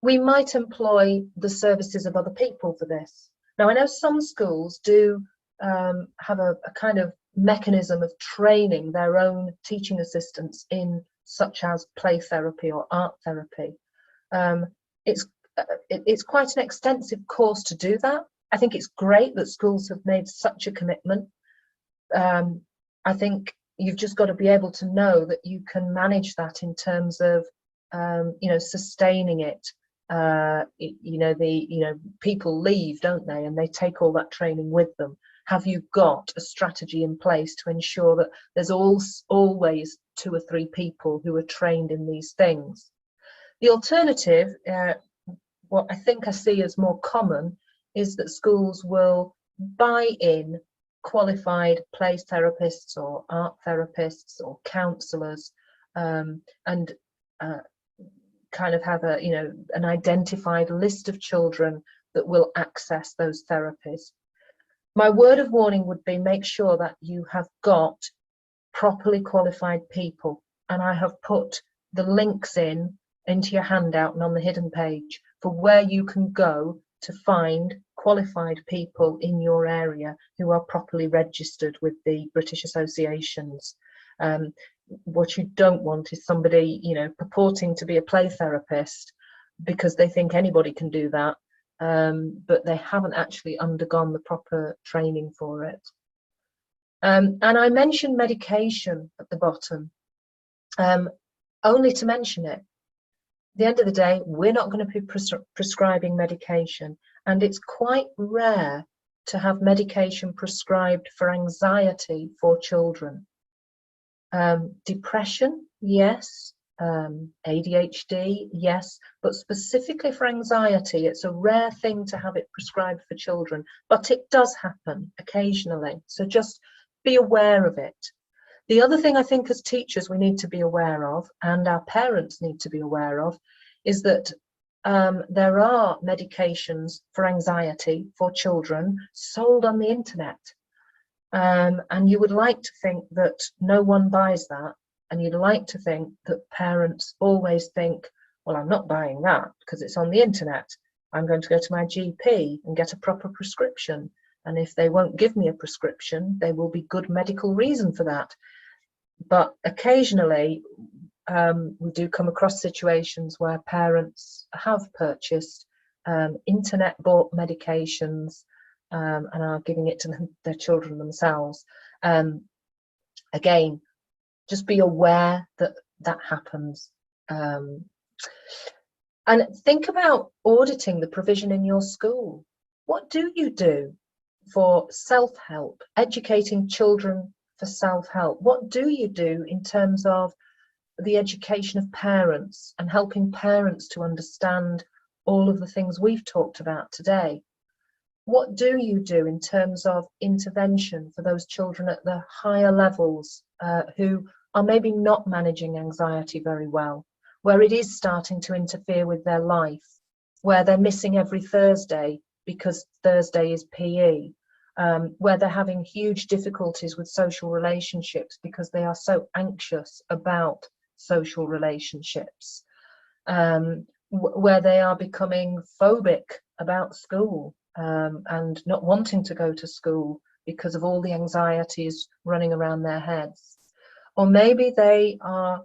we might employ the services of other people for this. Now, I know some schools do have a kind of mechanism of training their own teaching assistants in such as play therapy or art therapy. It's quite an extensive course to do that. I think it's great that schools have made such a commitment. I think you've just got to be able to know that you can manage that in terms of you know, sustaining it. People leave, don't they, and they take all that training with them. Have you got a strategy in place to ensure that there's always 2 or 3 people who are trained in these things? The alternative, what I think I see as more common, is that schools will buy in qualified play therapists or art therapists or counsellors, and kind of have an identified list of children that will access those therapies. My word of warning would be, make sure that you have got properly qualified people, and I have put the links into your handout and on the hidden page for where you can go to find qualified people in your area who are properly registered with the British associations. What you don't want is somebody, you know, purporting to be a play therapist because they think anybody can do that, but they haven't actually undergone the proper training for it. And I mentioned medication at the bottom, only to mention it. At the end of the day, we're not going to be prescribing medication, and it's quite rare to have medication prescribed for anxiety for children. Depression, yes. ADHD, yes, but specifically for anxiety, it's a rare thing to have it prescribed for children, but it does happen occasionally, so just be aware of it. The other thing I think as teachers we need to be aware of, and our parents need to be aware of, is that there are medications for anxiety for children sold on the internet, and you would like to think that no one buys that. And you'd like to think that parents always think, well, I'm not buying that because it's on the internet. I'm going to go to my GP and get a proper prescription. And if they won't give me a prescription, there will be good medical reason for that. But occasionally we do come across situations where parents have purchased internet bought medications and are giving it to their children themselves. Again, just be aware that that happens. And think about auditing the provision in your school. What do you do for self-help, educating children for self-help? What do you do in terms of the education of parents and helping parents to understand all of the things we've talked about today? What do you do in terms of intervention for those children at the higher levels who are maybe not managing anxiety very well, where it is starting to interfere with their life, where they're missing every Thursday because Thursday is PE, where they're having huge difficulties with social relationships because they are so anxious about social relationships, where they are becoming phobic about school and not wanting to go to school because of all the anxieties running around their heads. Or maybe they are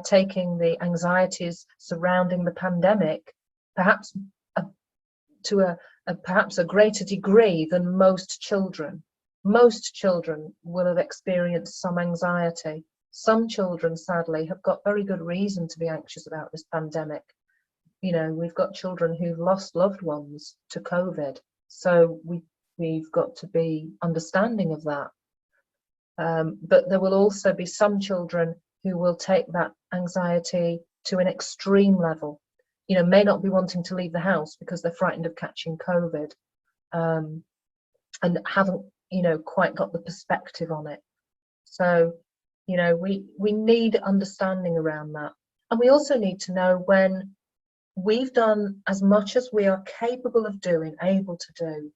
taking the anxieties surrounding the pandemic perhaps to perhaps a greater degree than most children. Most children will have experienced some anxiety. Some children, sadly, have got very good reason to be anxious about this pandemic. You know, we've got children who've lost loved ones to COVID, so we've got to be understanding of that. But there will also be some children who will take that anxiety to an extreme level. You know, may not be wanting to leave the house because they're frightened of catching COVID, and haven't, you know, quite got the perspective on it. So, you know, we need understanding around that. And we also need to know when we've done as much as we are capable of doing, able to do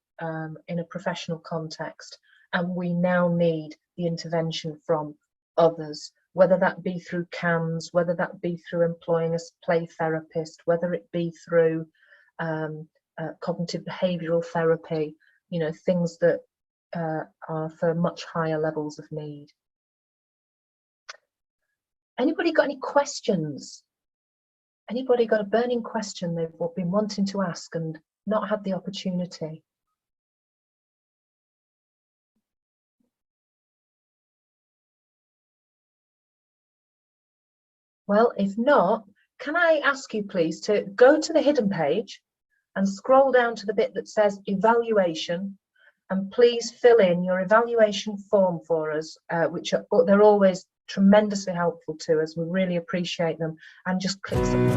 in a professional context, and we now need the intervention from others, whether that be through CAMHS, whether that be through employing a play therapist, whether it be through cognitive behavioural therapy, you know, things that are for much higher levels of need. Anybody got any questions? Anybody got a burning question they've been wanting to ask and not had the opportunity? Well, if not, can I ask you please to go to the hidden page and scroll down to the bit that says evaluation, and please fill in your evaluation form for us, which they're always tremendously helpful to us. We really appreciate them, and just click submit.